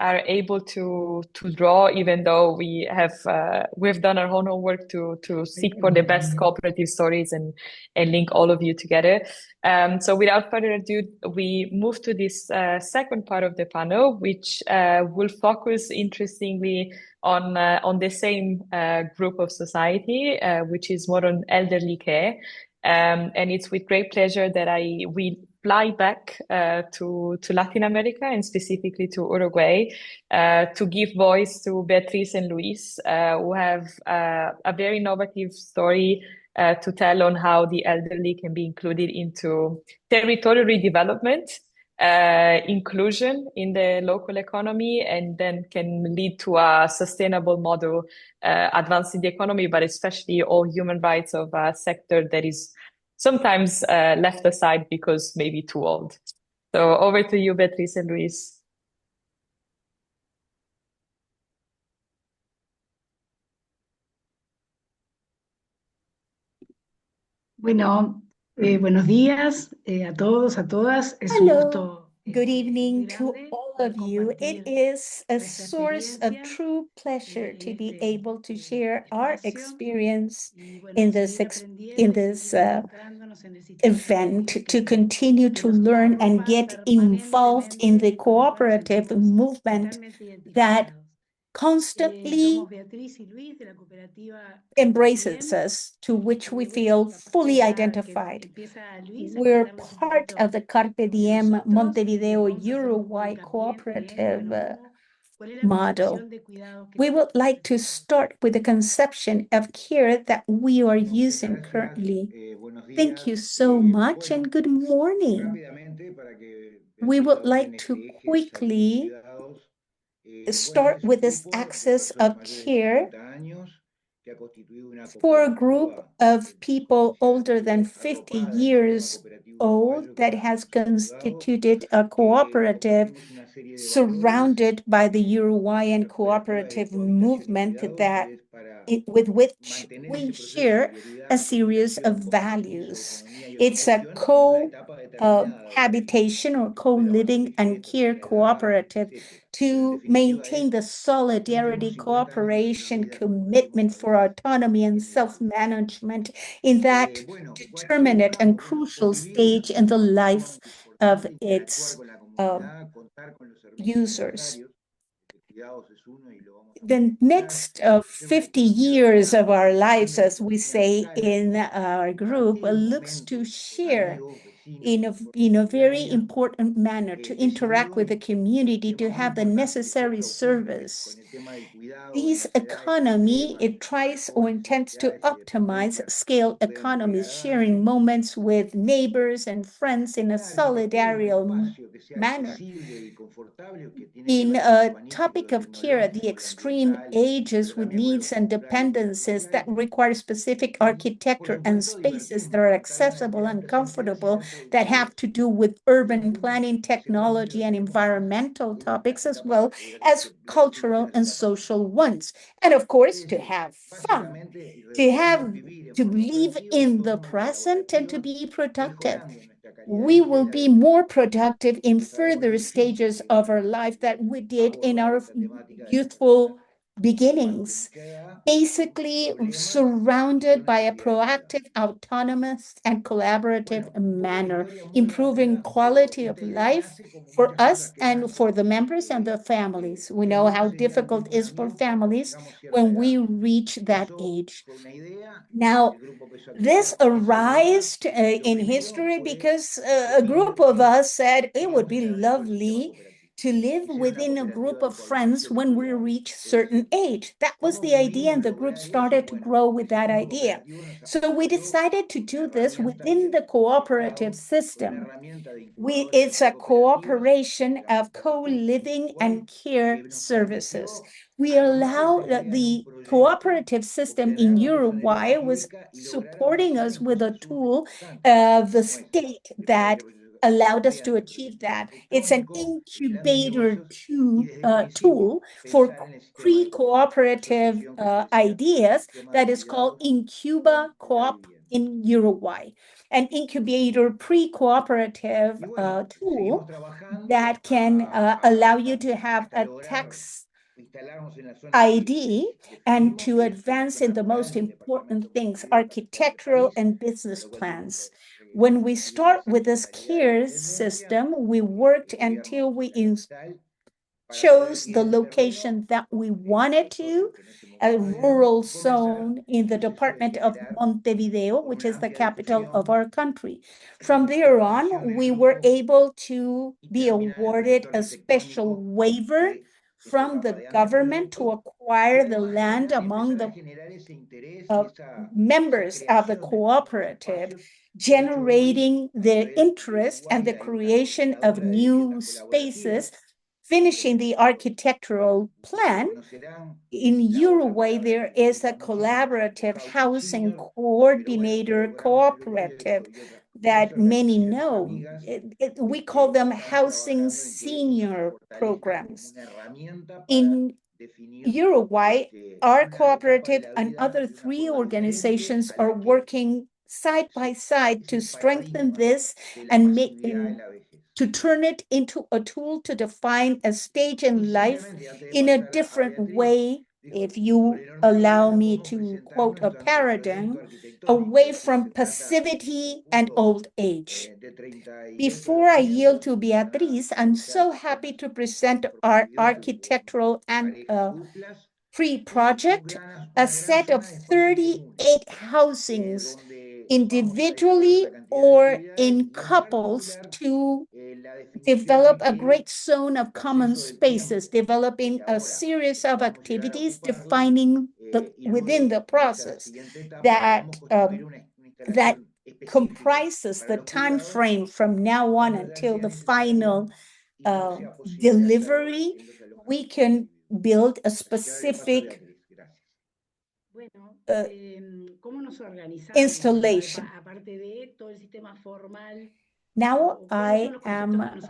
are able to draw, even though we've done our own homework to seek for the best cooperative stories and link all of you together. So without further ado, we move to this second part of the panel, which will focus interestingly on the same group of society, which is more on elderly care. And it's with great pleasure that we fly back to Latin America and specifically to Uruguay to give voice to Beatriz and Luis, who have a very innovative story to tell on how the elderly can be included into territorial redevelopment, inclusion in the local economy, and then can lead to a sustainable model advancing the economy, but especially all human rights of a sector that is sometimes left aside because maybe too old. So over to you, Beatriz and Luis. Bueno, buenos días a todos, a todas. Es un Hello. gusto Good evening muy to grande all poder of you. It compartir is a nuestra source of experiencia true pleasure to be able to share our espacio. experience Y bueno, in seguir this aprendiendo y seguir involucrándonos en el sistema event productivo to que continue to nos learn and arropa get involved in the permanentemente y con el cual nos cooperative sentimos movement totalmente that identificados. constantly Somos Beatriz y Luis de la cooperativa embraces Bien. us, to which we Bueno, feel a partir fully ya que identified. empieza Luis a We're contarnos un part poquito of the Carpe de Diem nosotros, Montevideo vamos a hacer un poco Uruguay hincapié en, cooperative bueno, cuál es la model. concepción de cuidados que We would like to nosotros start with the conception of care that we are Bueno, muchas using gracias. currently. Buenos Thank you días. so much Bueno, and good morning. rápidamente para que We Beatriz would ahonde en like este to eje de salud y quickly cuidados. Bueno, start este es un with this grupo de axis personas of mayores de care 50 años que ha constituido una for a group cooperativa of people provincial older than 50 arropada en el sistema years cooperativo old uruguayo that que has hemos saludado. constituted a cooperative Compartimos una serie de valores. surrounded by the Uruguayan Nuestra cooperativa es cooperative cohabitación y movement cuidados that y es para with which mantener we ese proceso de share a solidaridad, series of cooperación, compromiso, values. economía y It's a organización en una etapa determinada de la vida. habitation or Cuidamos a la co-living and vejez, care tercera edad, cooperative etc. Pero en to definitiva maintain es the los últimos solidarity, 50 años de nuestra cooperation, vida, como lo hemos commitment for traducido autonomy and en el audio. self-management in that Bueno, ¿qué determinate and buscamos? Bueno, crucial convivir stage in the de life forma of importante, interactuar its con la um, comunidad, contar con los servicios users. necesarios. The next 50 years of our lives, as we say in our group, looks to share in a very important manner, to interact with the community, to have the necessary service. This economy, it tries or intends to optimize scale economies, sharing moments with neighbors and friends in a solidarial manner. In a topic of care, the extreme ages with needs and dependencies that require specific architecture and spaces that are accessible and comfortable, that have to do with urban planning, technology, and environmental topics, as well as cultural and social ones. And of course, to have fun, to live in the present and to be productive. We will be more productive in further stages of our life than we did in our youthful beginnings. Basically, surrounded by a proactive, autonomous, and collaborative manner, improving quality of life for us and for the members and the families. We know how difficult it is for families when we reach that age. Now, this arose in history because a group of us said it would be lovely to live within a group of friends when we reach certain age. That was the idea, and the group started to grow with that idea. So we decided to do this within the cooperative system. It's a cooperation of co-living and care services. We allow the cooperative system in Uruguay was supporting us with a tool of the state that allowed us to achieve that. It's an incubator tool for pre-cooperative ideas that is called Incuba Coop in Uruguay, an incubator pre-cooperative tool that can allow you to have a tax ID and to advance in the most important things, architectural and business plans. When we start with this care system, we worked until we chose the location that we wanted to, a rural zone in the department of Montevideo, which is the capital of our country. From there on, we were able to be awarded a special waiver from the government to acquire the land among the members of the cooperative, generating the interest and the creation of new spaces, finishing the architectural plan. In Uruguay, there is a collaborative housing coordinator cooperative that many know. We call them housing senior programs. In Uruguay, our cooperative and other three organizations are working side by side to strengthen this and to turn it into a tool to define a stage in life in a different way, if you allow me to quote a paradigm, away from passivity and old age. Before I yield to Beatriz, I'm so happy to present our architectural and pre-project, a set of 38 housings individually or in couples to develop a great zone of common spaces, developing a series of activities, defining within the process that comprises the time frame from now on until the final delivery. We can build a specific installation. Now I am,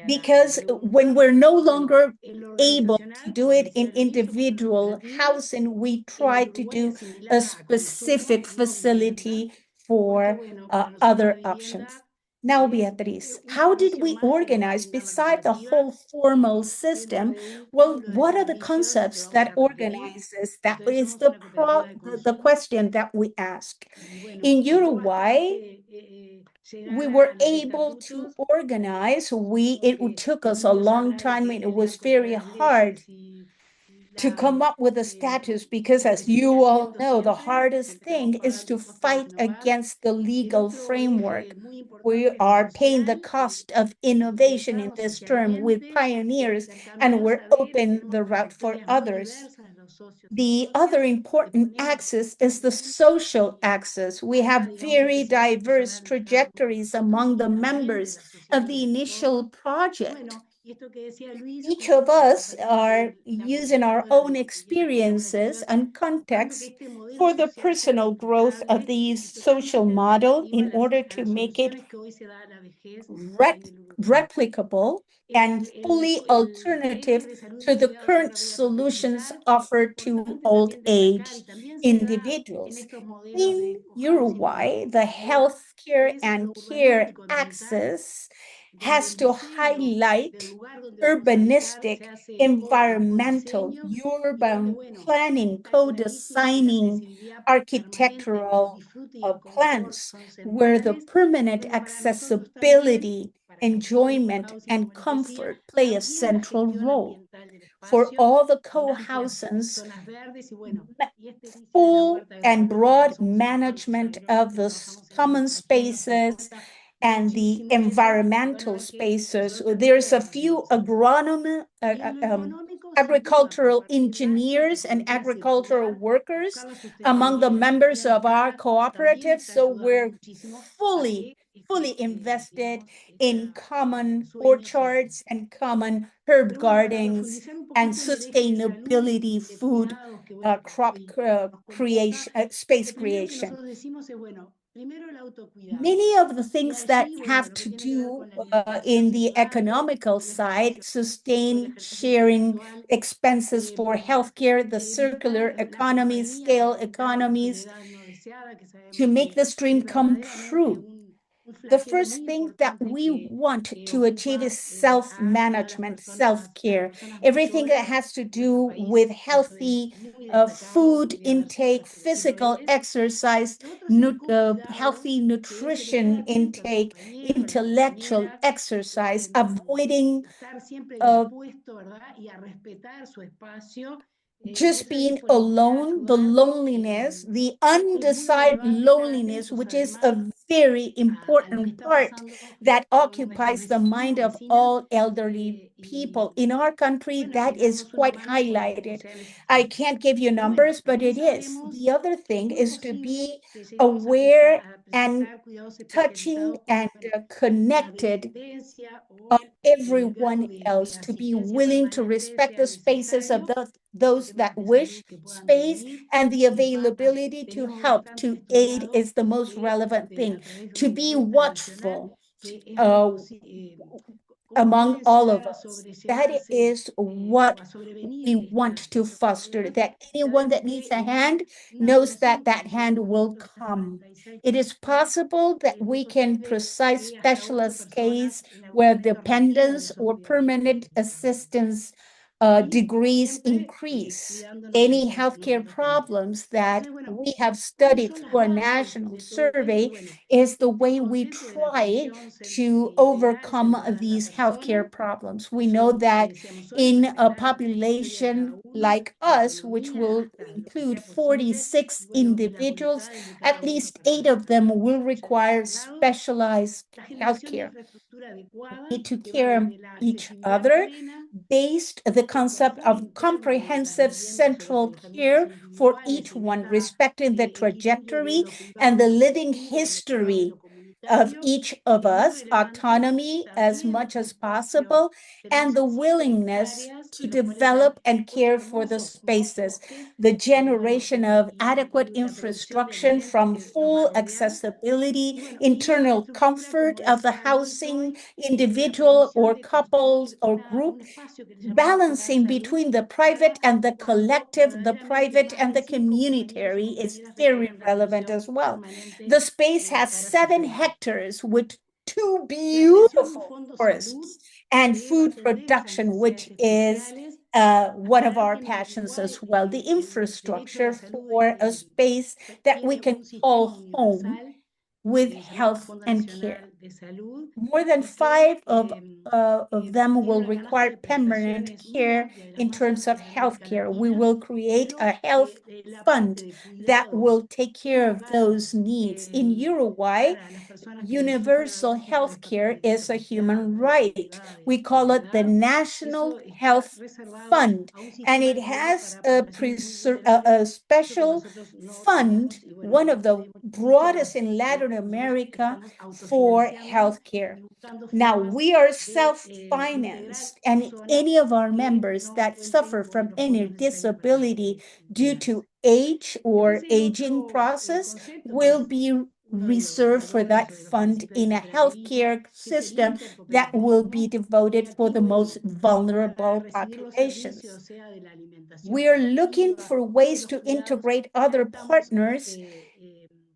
because when we're no longer able to do it in individual housing, we try to do a specific facility for other options. Now, Beatriz, how did we organize beside the whole formal system? Well, what are the concepts that organizes? That is the question that we ask. In Uruguay, we were able to organize. It took us a long time, and it was very hard to come up with a status because, as you all know, the hardest thing is to fight against the legal framework. We are paying the cost of innovation in this term with pioneers, and we're open the route for others. The other important axis is the social axis. We have very diverse trajectories among the members of the initial project. Each of us are using our own experiences and context for the personal growth of the social model in order to make it replicable and fully alternative to the current solutions offered to old age individuals. In Uruguay, the healthcare and care access has to highlight urbanistic, environmental, urban planning, co-designing architectural plans where the permanent accessibility, enjoyment, and comfort play a central role. For all the co-housings, full and broad management of the common spaces and the environmental spaces. There's a few agricultural engineers and agricultural workers among the members of our cooperative. So we're fully invested in common orchards and common herb gardens and sustainability food crop creation, space creation. Many of the things that have to do in the economical side, sustain sharing expenses for healthcare, the circular economy, scale economies, to make this dream come true. The first thing that we want to achieve is self-management, self-care. Everything that has to do with healthy food intake, physical exercise, healthy nutrition intake, intellectual exercise, avoiding just being alone, the loneliness, the undecided loneliness, which is a very important part that occupies the mind of all elderly people. In our country, that is quite highlighted. I can't give you numbers, but it is. The other thing is to be aware and touching and connected on everyone else, to be willing to respect the spaces of those that wish space, and the availability to help, to aid is the most relevant thing, to be watchful among all of us. That is what we want to foster, that anyone that needs a hand knows that that hand will come. It is possible that we can precise specialist case where dependence or permanent assistance degrees increase. Any healthcare problems that we have studied through a national survey is the way we try to overcome these healthcare problems. We know that in a population like us, which will include 46 individuals, at least 8 of them will require specialized healthcare. We need to care each other based the concept of comprehensive central care for each one, respecting the trajectory and the living history of each of us, autonomy as much as possible, and the willingness to develop and care for the spaces, the generation of adequate infrastructure from full accessibility, internal comfort of the housing, individual or couples or group, balancing between the private and the collective, the private and the communitary is very relevant as well. The space has 7 hectares, which two Transmisión beautiful Fondo Salud, forests, and que va a food atender esas production, which necesidades is esenciales, one of aclarar our que en passions Uruguay as well, the el derecho a infrastructure la salud for a space that we tiene can un sistema call home universal with llamado health Fondo and care. Nacional de Salud More than y five que of them tiene will la ganancia require de permanent prestaciones muy care amplias, de las in más terms of amplias de health América care. We Latina, will create a pero health la parte fund de that cuidado will take care of privado those needs. In Uruguay, para las personas que sufren universal algún tipo health care is a discapacidad human o right. enfermedad We call it the edad, National eso está Health reservado Fund, a un and sistema it de cuidado has para poblaciones muy vulnerables, a eso que special nosotros no fund, tenemos y bueno, one of the muchos broadest in Latin nos America estamos for autofinanciándonos healthcare. y buscando Now, formas we are de integrar self-financed, and personas any of our que members no that cuenten suffer con from los any fondos necesarios para disability due cuidarse. to age or Después el aging otro process concepto que will es be uno de reserved for that de los fund principios del in a cooperativismo, healthcare que es el system that will be intercooperativismo devoted for the most cooperativo para vulnerable recibir los servicios, populations. sea de la alimentación We are looking cooperativa for o de ways los to cuidados. integrate Ya other estamos partners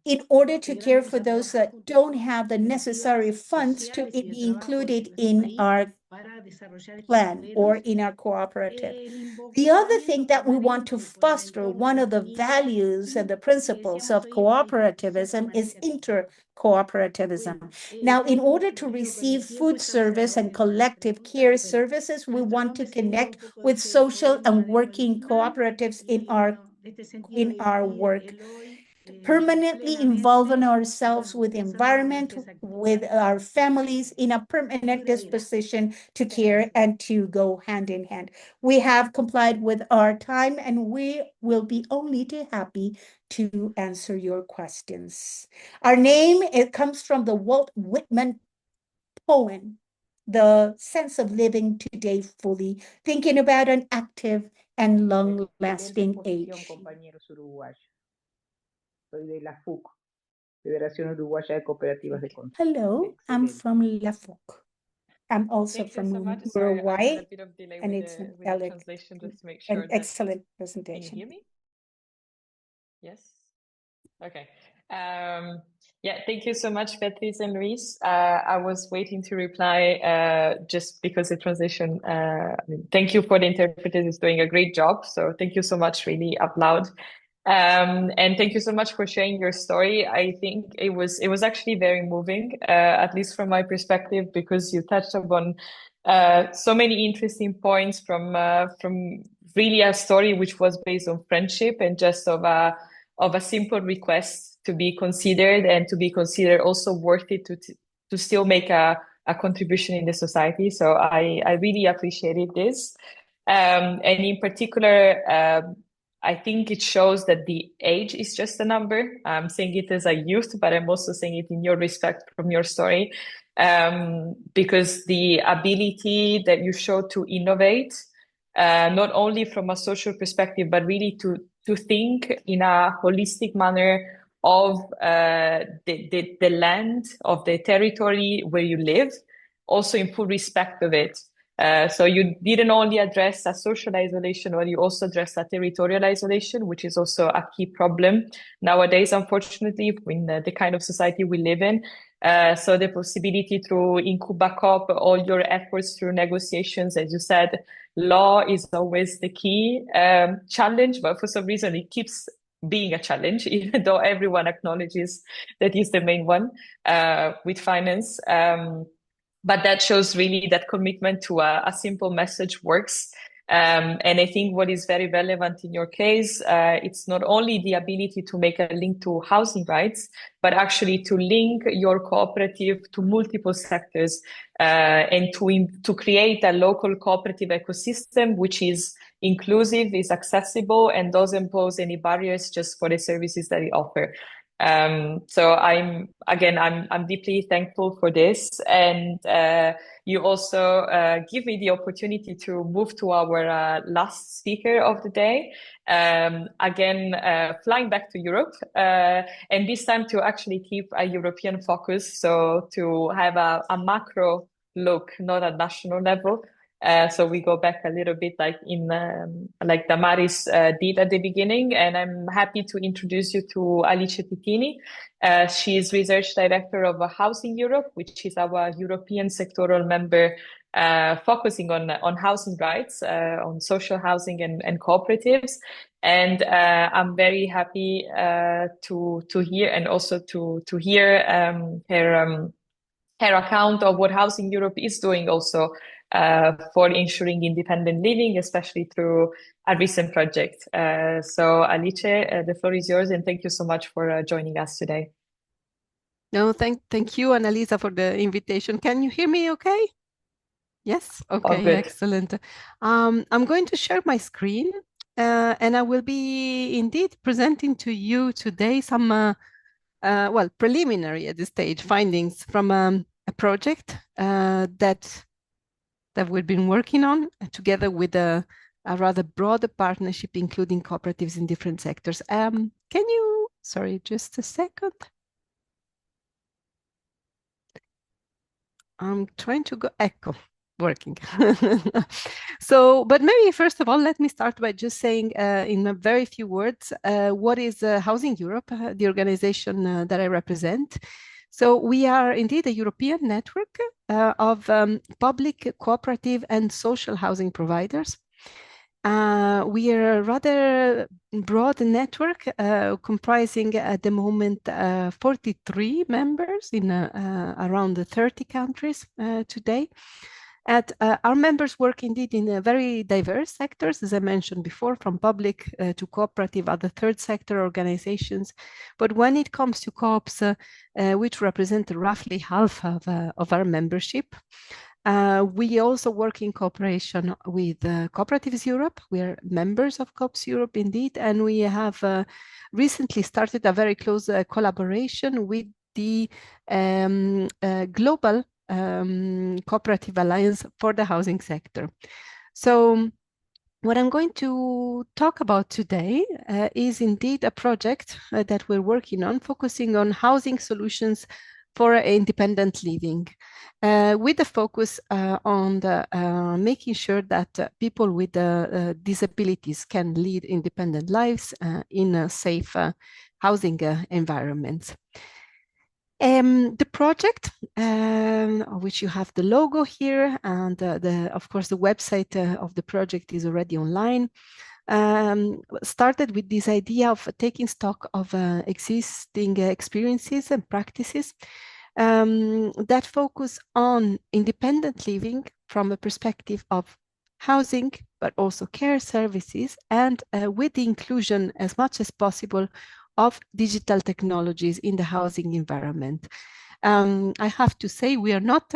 in order to care integrándonos for a those trabajar that junto don't con have the necessary cooperativas funds to sociales y de be trabajo de included nuestro in país our para desarrollar estos plan or modelos. in our cooperative. El The other thing involucramiento that we want to permanente por el foster, entorno one of the comunitario values and y the lo que principles decíamos of hoy, el ser cooperativism is permanente activo. inter-cooperativism. Bueno, Now, in tengo order to entendido que receive el tiempo food está service cerrado and en nuestras collective preguntas, care pero services, we nuestro want nombre to se aleja connect un poco de with este social and poema de working Whitman cooperatives y bueno, de este sentido in de our vivir work. el hoy Permanently involving plenamente y ourselves bueno, with the pensando en environment, nuestras with actividades our families in a permanent duraderas. disposition to Muchas care gracias. and to go hand in hand. We have complied with our time and we will be only too happy to answer your questions. Our name, it comes from the Walt Whitman poem, The Sense of Living Today Fully, thinking about an active and long-lasting age. Compañeros uruguayos. Soy de la FUC, Federación Uruguaya de Cooperativas de Consumo. Hello, I'm Excelente. from La FOC. I'm also Thank you from so much. Sorry, I had Uruguay, a bit of delay and with it's the translation, just to make sure an that. excellent Can you presentation. hear me? Yes. Okay. Yeah, thank you so much, Beatriz and Luis. I was waiting to reply just because the translation, thank you for the interpreters, is doing a great job. So thank you so much, really out loud. And thank you so much for sharing your story. I think it was actually very moving, at least from my perspective, because you touched upon so many interesting points from really a story which was based on friendship and just of a simple request to be considered and to be considered also worth it to still make a contribution in the society. So I really appreciated this. And in particular, I think it shows that the age is just a number. I'm saying it as a youth, but I'm also saying it in your respect from your story, because the ability that you show to innovate, not only from a social perspective, but really to think in a holistic manner of the land, of the territory where you live, also in full respect of it. So you didn't only address a social isolation, but you also addressed a territorial isolation, which is also a key problem nowadays, unfortunately, in the kind of society we live in. So the possibility to include back up all your efforts through negotiations, as you said, law is always the key challenge, but for some reason it keeps being a challenge, even though everyone acknowledges that is the main one with finance. But that shows really that commitment to a simple message works. And I think what is very relevant in your case, it's not only the ability to make a link to housing rights, but actually to link your cooperative to multiple sectors and to create a local cooperative ecosystem which is inclusive, is accessible, and doesn't pose any barriers just for the services that it offers. So I'm deeply thankful for this, and you also give me the opportunity to move to our last speaker of the day. Flying back to Europe, and this time to actually keep a European focus, so to have a macro look, not a national level. So we go back a little bit like in like Damaris did at the beginning, and I'm happy to introduce you to Alice Titini. She is research director of Housing Europe, which is our European sectoral member focusing on housing rights, on social housing and cooperatives. And I'm very happy to hear and also to hear her account of what Housing Europe is doing also for ensuring independent living, especially through a recent project. So Alice, the floor is yours, and thank you so much for joining us today. No, thank you, Annalisa, for the invitation. Can you hear me okay? Yes, okay, excellent. I'm going to share my screen, and I will be indeed presenting to you today some well, preliminary at this stage findings from a project that we've been working on together with a rather broader partnership, including cooperatives in different sectors. Can you, sorry, just a second. I'm trying to go echo. Working. So, but maybe first of all, let me start by just saying in a very few words, what is Housing Europe, the organization that I represent. So we are indeed a European network of public, cooperative and social housing providers. We are a rather broad network comprising at the moment 43 members in around 30 countries today. Our members work indeed in very diverse sectors, as I mentioned before, from public to cooperative, other third sector organizations. But when it comes to co-ops, which represent roughly half of our membership, we also work in cooperation with Cooperatives Europe. We are members of Cooperatives Europe indeed, and we have recently started a very close collaboration with the global Cooperative Alliance for the housing sector. So what I'm going to talk about today is indeed a project that we're working on, focusing on housing solutions for independent living, with a focus on making sure that people with disabilities can lead independent lives in safe housing environments. The project, which you have the logo here, and of course the website of the project is already online, started with this idea of taking stock of existing experiences and practices that focus on independent living from a perspective of housing, but also care services, and with the inclusion as much as possible of digital technologies in the housing environment. I have to say we are not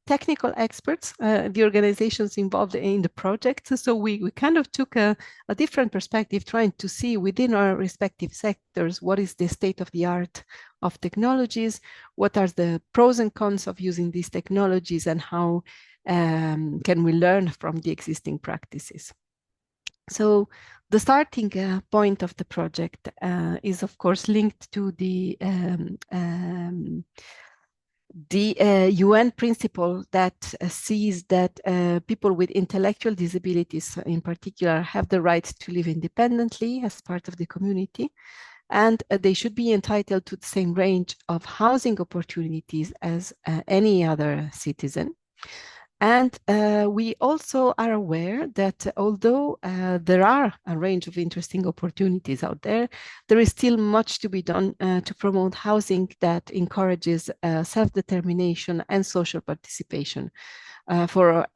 technical experts, the organizations involved in the project, so we kind of took a different perspective, trying to see within our respective sectors what is the state of the art of technologies, what are the pros and cons of using these technologies, and how can we learn from the existing practices. So the starting point of the project is, of course, linked to the UN principle that sees that people with intellectual disabilities, in particular, have the right to live independently as part of the community, and they should be entitled to the same range of housing opportunities as any other citizen. And we also are aware that although there are a range of interesting opportunities out there, there is still much to be done to promote housing that encourages self-determination and social participation for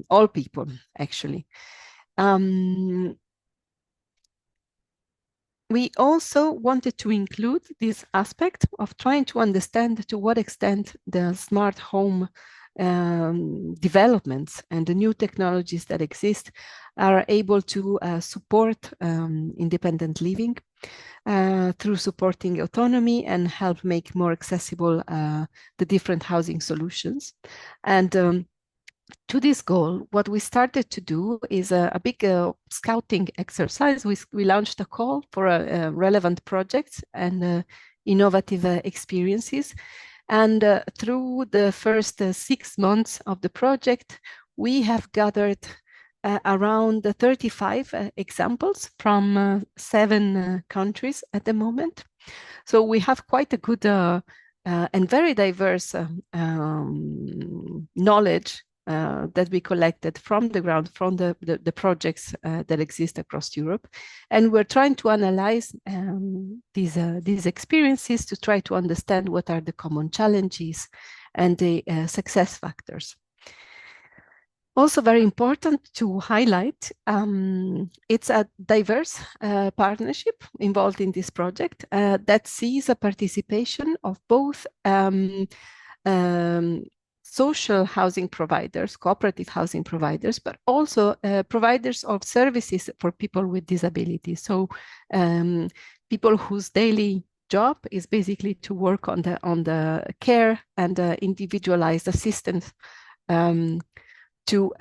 all people, actually. We also wanted to include this aspect of trying to understand to what extent the smart home developments and the new technologies that exist are able to support independent living through supporting autonomy and help make more accessible the different housing solutions. And to this goal, what we started to do is a big scouting exercise. We launched a call for relevant projects and innovative experiences. And through the first 6 months of the project, we have gathered around 35 examples from 7 countries at the moment. So we have quite a good and very diverse knowledge that we collected from the ground, from the projects that exist across Europe. And we're trying to analyze these experiences to try to understand what are the common challenges and the success factors. Also very important to highlight, it's a diverse partnership involved in this project that sees a participation of both social housing providers, cooperative housing providers, but also providers of services for people with disabilities. So people whose daily job is basically to work on the care and individualized assistance to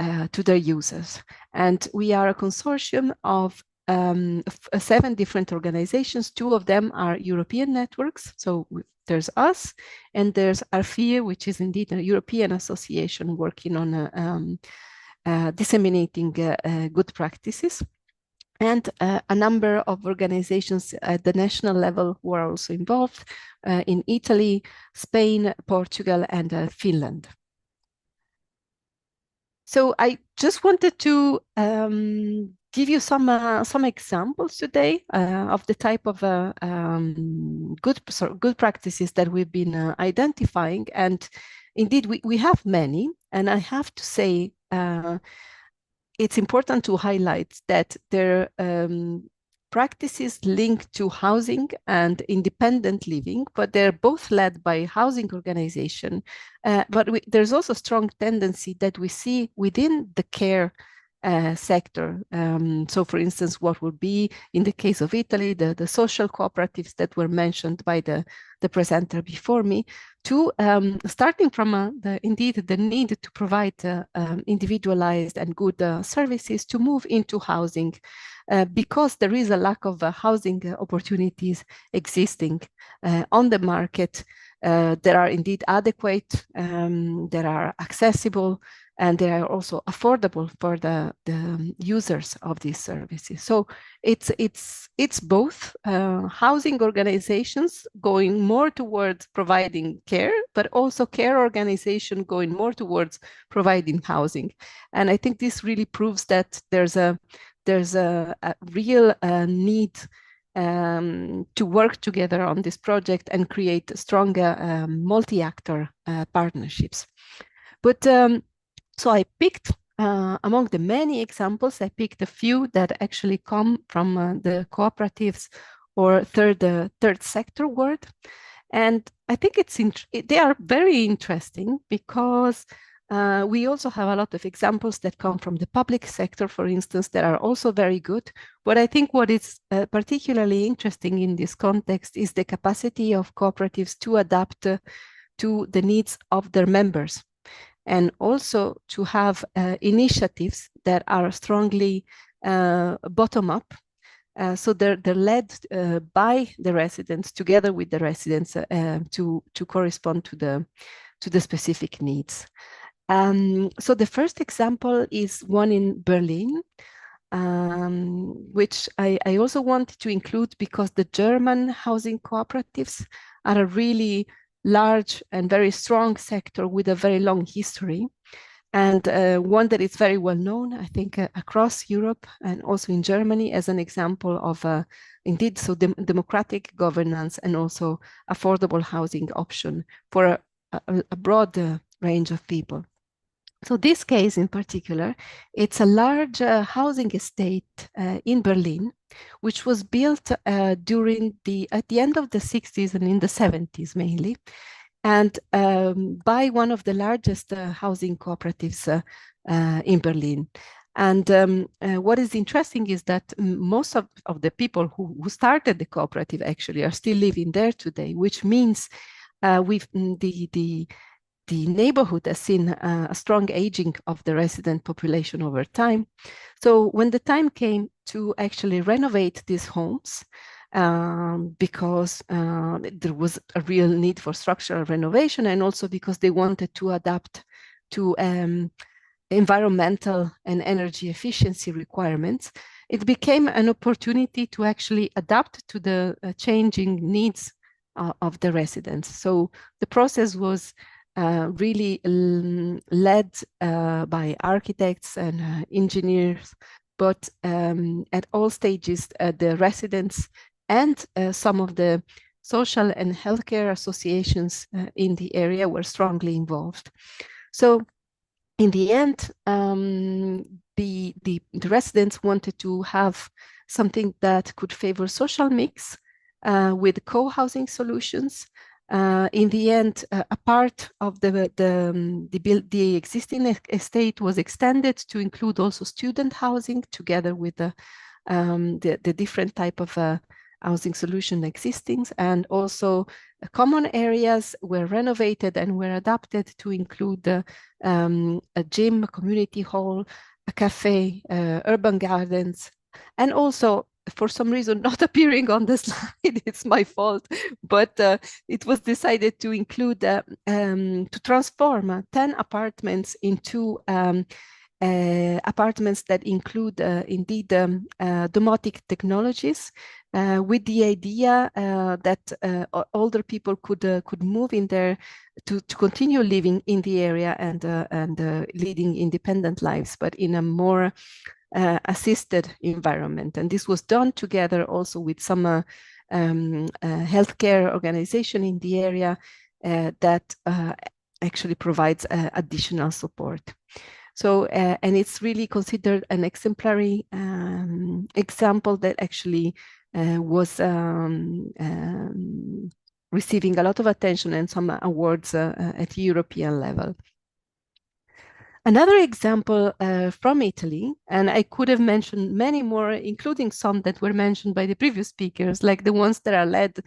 their users. And we are a consortium of 7 different organizations. 2 of them are European networks. So there's us, and there's ARFIE, which is indeed a European association working on disseminating good practices. And a number of organizations at the national level who are also involved in Italy, Spain, Portugal, and Finland. So I just wanted to give you some examples today of the type of good practices that we've been identifying. And indeed, we have many. And I have to say, it's important to highlight that there are practices linked to housing and independent living, but they're both led by housing organization. But there's also a strong tendency that we see within the care sector. So for instance, what would be in the case of Italy, the social cooperatives that were mentioned by the presenter before me, to starting from indeed the need to provide individualized and good services, to move into housing because there is a lack of housing opportunities existing on the market. There are indeed adequate, there are accessible, and they are also affordable for the users of these services. So it's both housing organizations going more towards providing care, but also care organization going more towards providing housing. And I think this really proves that there's a real need to work together on this project and create stronger multi-actor partnerships. But so I picked, among the many examples, I picked a few that actually come from the cooperatives or third sector world. And I think they are very interesting because we also have a lot of examples that come from the public sector, for instance, that are also very good. But I think what is particularly interesting in this context is the capacity of cooperatives to adapt to the needs of their members, and also to have initiatives that are strongly bottom-up. So they're led by the residents, together with the residents, to correspond to the specific needs. So the first example is one in Berlin, which I also wanted to include because the German housing cooperatives are a really large and very strong sector with a very long history, and one that is very well known, I think, across Europe and also in Germany as an example of indeed democratic governance and also affordable housing option for a broad range of people. So this case in particular, it's a large housing estate in Berlin, which was built at the end of the 60s and in the 70s mainly, and by one of the largest housing cooperatives in Berlin. And what is interesting is that most of the people who started the cooperative actually are still living there today, which means the neighborhood has seen a strong aging of the resident population over time. So when the time came to actually renovate these homes, because there was a real need for structural renovation, and also because they wanted to adapt to environmental and energy efficiency requirements, it became an opportunity to actually adapt to the changing needs of the residents. So the process was really led by architects and engineers, but at all stages, the residents and some of the social and healthcare associations in the area were strongly involved. So in the end, the residents wanted to have something that could favor social mix with co-housing solutions. In the end, a part of the existing estate was extended to include also student housing, together with the different type of housing solution existing, and also common areas were renovated and were adapted to include a gym, a community hall, a cafe, urban gardens, and also, for some reason not appearing on the slide, it's my fault, but it was decided to include, to transform 10 apartments into apartments that include indeed domotic technologies, with the idea that older people could move in there to continue living in the area and leading independent lives, but in a more assisted environment. And this was done together also with some healthcare organization in the area that actually provides additional support. So, and it's really considered an exemplary example that actually was receiving a lot of attention and some awards at European level. Another example from Italy, and I could have mentioned many more, including some that were mentioned by the previous speakers, like the ones that are led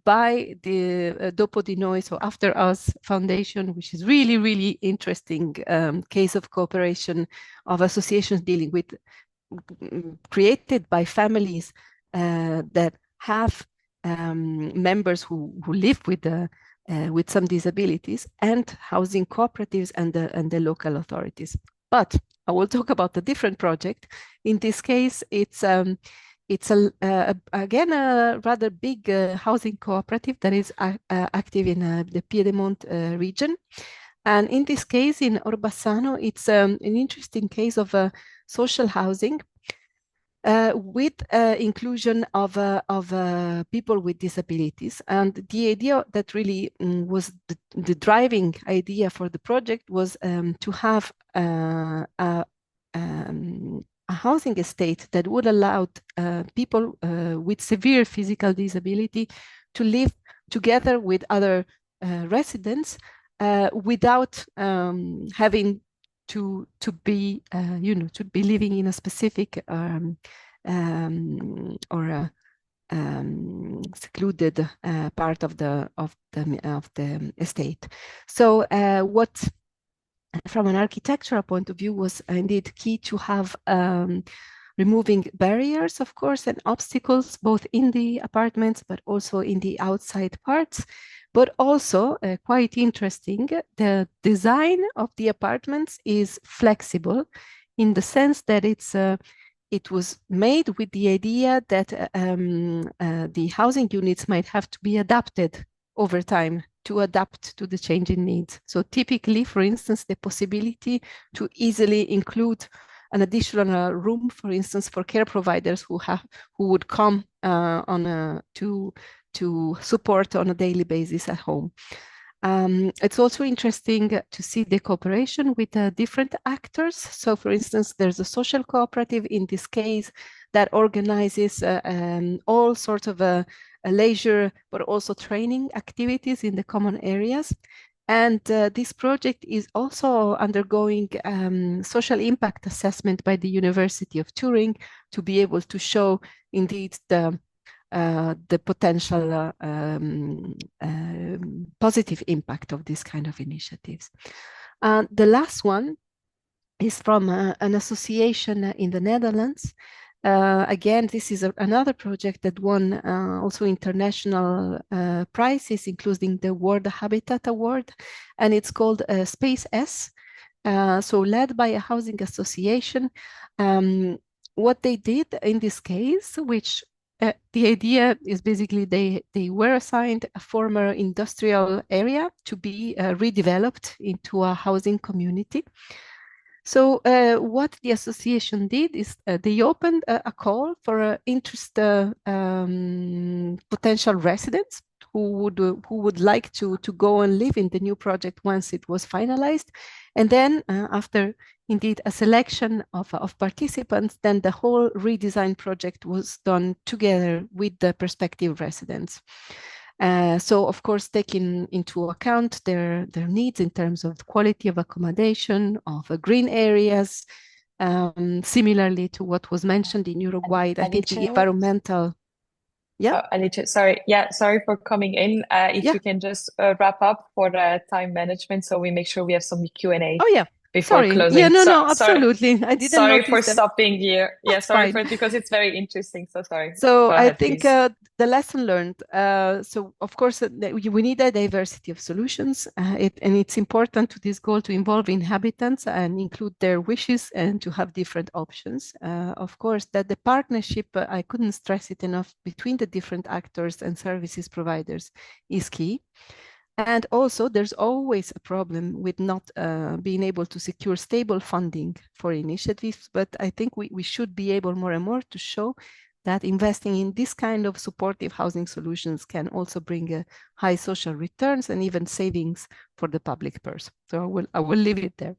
by the Dopo di Noi, so After Us Foundation, which is really, really interesting case of cooperation of associations dealing with, created by families that have members who live with some disabilities, and housing cooperatives and the local authorities. But I will talk about a different project. In this case, it's again a rather big housing cooperative that is active in the Piedmont region. And in this case, in Orbassano, it's an interesting case of social housing with inclusion of people with disabilities. And the idea that really was the driving idea for the project was to have a housing estate that would allow people with severe physical disability to live together with other residents without having to be living in a specific or secluded part of the estate. So what, from an architectural point of view, was indeed key to have removing barriers, of course, and obstacles both in the apartments but also in the outside parts. But also, quite interesting, the design of the apartments is flexible in the sense that it was made with the idea that the housing units might have to be adapted over time to adapt to the changing needs. So typically, for instance, the possibility to easily include an additional room, for instance, for care providers who would come to support on a daily basis at home. It's also interesting to see the cooperation with different actors. So, for instance, there's a social cooperative in this case that organizes all sorts of leisure, but also training activities in the common areas. And this project is also undergoing social impact assessment by the University of Turin to be able to show indeed the potential positive impact of this kind of initiatives. The last one is from an association in the Netherlands. Again, this is another project that won also international prizes, including the World Habitat Award, and it's called Space S. so led by a housing association. What they did in this case, which the idea is basically they were assigned a former industrial area to be redeveloped into a housing community. So what the association did is they opened a call for potential residents who would like to go and live in the new project once it was finalized. And then after indeed a selection of participants, then the whole redesign project was done together with the prospective residents. So of course, taking into account their needs in terms of quality of accommodation, of green areas, similarly to what was mentioned in Uruguay, I think the environmental. Yeah. Alicia, sorry. Yeah, sorry for coming in. If you can just wrap up for time management, so we make sure we have some Q&A. Oh yeah. Before sorry. closing. Yeah, no, absolutely. I didn't sorry notice for them. stopping here. Yeah, That's sorry fine. because it's very interesting. So sorry. So Go I ahead, think the lesson learned. So of course we need a diversity of solutions, and it's important to this goal to involve inhabitants and include their wishes and to have different options. Of course, that the partnership, I couldn't stress it enough, between the different actors and services providers is key. And also, there's always a problem with not being able to secure stable funding for initiatives. But I think we should be able more and more to show that investing in this kind of supportive housing solutions can also bring high social returns and even savings for the public purse. So I will leave it there.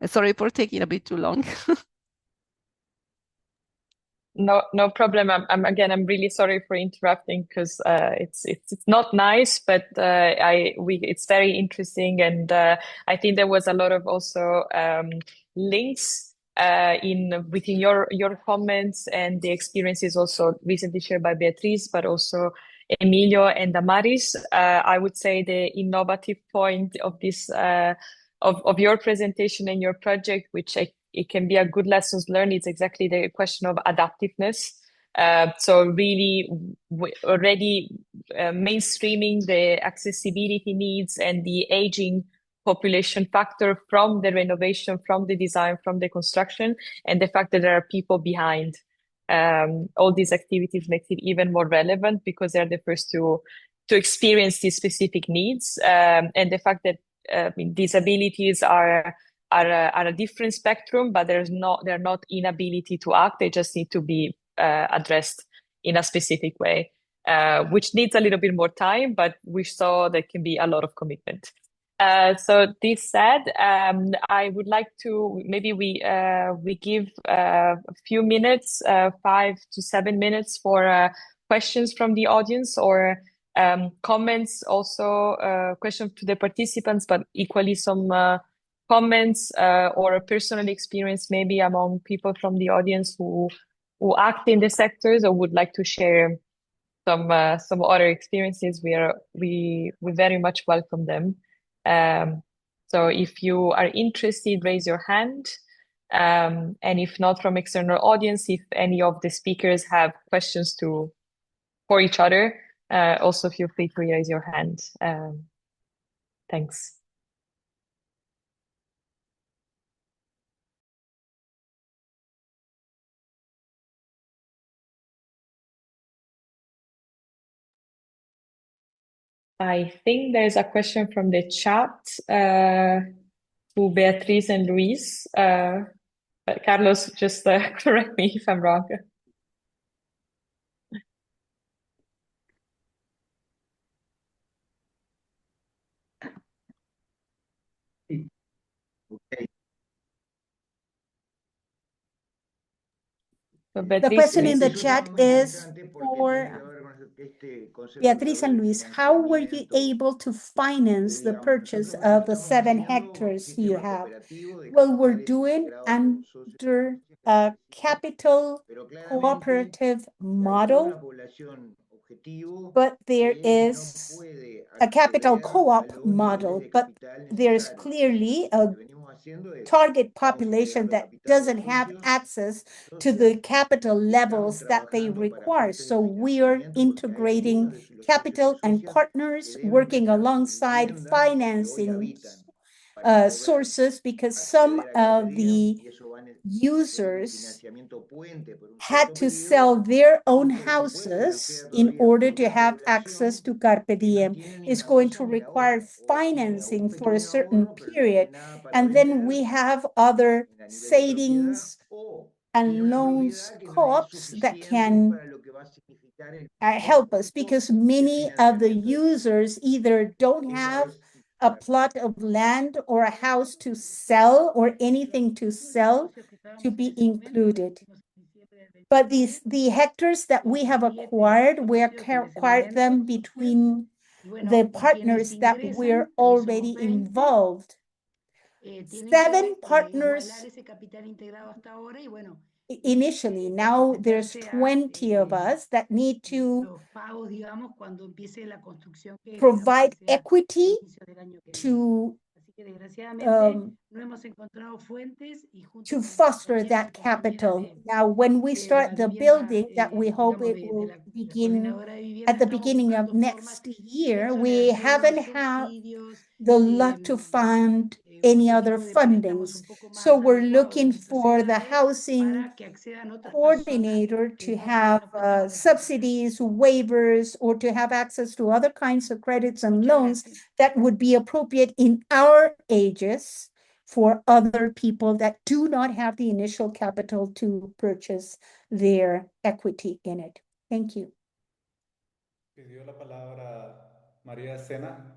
Sorry for taking a bit too long. No problem. I'm really sorry for interrupting because it's not nice, but it's very interesting, and I think there was a lot of also links within your comments and the experiences also recently shared by Beatriz, but also Emilio and Damaris. I would say the innovative point of this of your presentation and your project, which it can be a good lessons learned. It's exactly the question of adaptiveness. So really already mainstreaming the accessibility needs and the aging population factor from the renovation, from the design, from the construction, and the fact that there are people behind all these activities makes it even more relevant because they're the first to experience these specific needs, and the fact that disabilities are a different spectrum, but they're not inability to act. They just need to be addressed in a specific way, which needs a little bit more time, but we saw there can be a lot of commitment. So this said, I would like to maybe we give a few minutes, 5 to 7 minutes for questions from the audience or comments, also questions to the participants, but equally some comments or a personal experience maybe among people from the audience who act in the sectors or would like to share some other experiences. We very much welcome them. So if you are interested, raise your hand. And if not from external audience, if any of the speakers have questions for each other, also feel free to raise your hand. Thanks. I think there's a question from the chat to Beatriz and Luis. Carlos, just correct me if I'm wrong. Okay. So The question in the chat is for Beatriz and Luis, how were you able to finance the purchase of the 7 hectares you have? Well, we're doing under a capital cooperative model, but there is a capital co-op model, but there's clearly a target population that doesn't have access to the capital levels that they require. So we are integrating capital and partners working alongside financing sources because some of the users had to sell their own houses in order to have access to Carpe Diem. It's going to require financing for a certain period. And then we have other savings and loans co-ops that can help us because many of the users either don't have a plot of land or a house to sell or anything to sell to be included. But the hectares that we have acquired, we acquired them between the partners that we're already involved. 7 partners initially. Now there's 20 of us that need to provide equity to foster that capital. Now, when we start the building that we hope it will begin at the beginning of next year, we haven't had the luck to find any other fundings. So we're looking for the housing coordinator to have subsidies, waivers, or to have access to other kinds of credits and loans that would be appropriate in our ages for other people that do not have the initial capital to purchase their equity in it. Thank you. Pidió la palabra María Sena.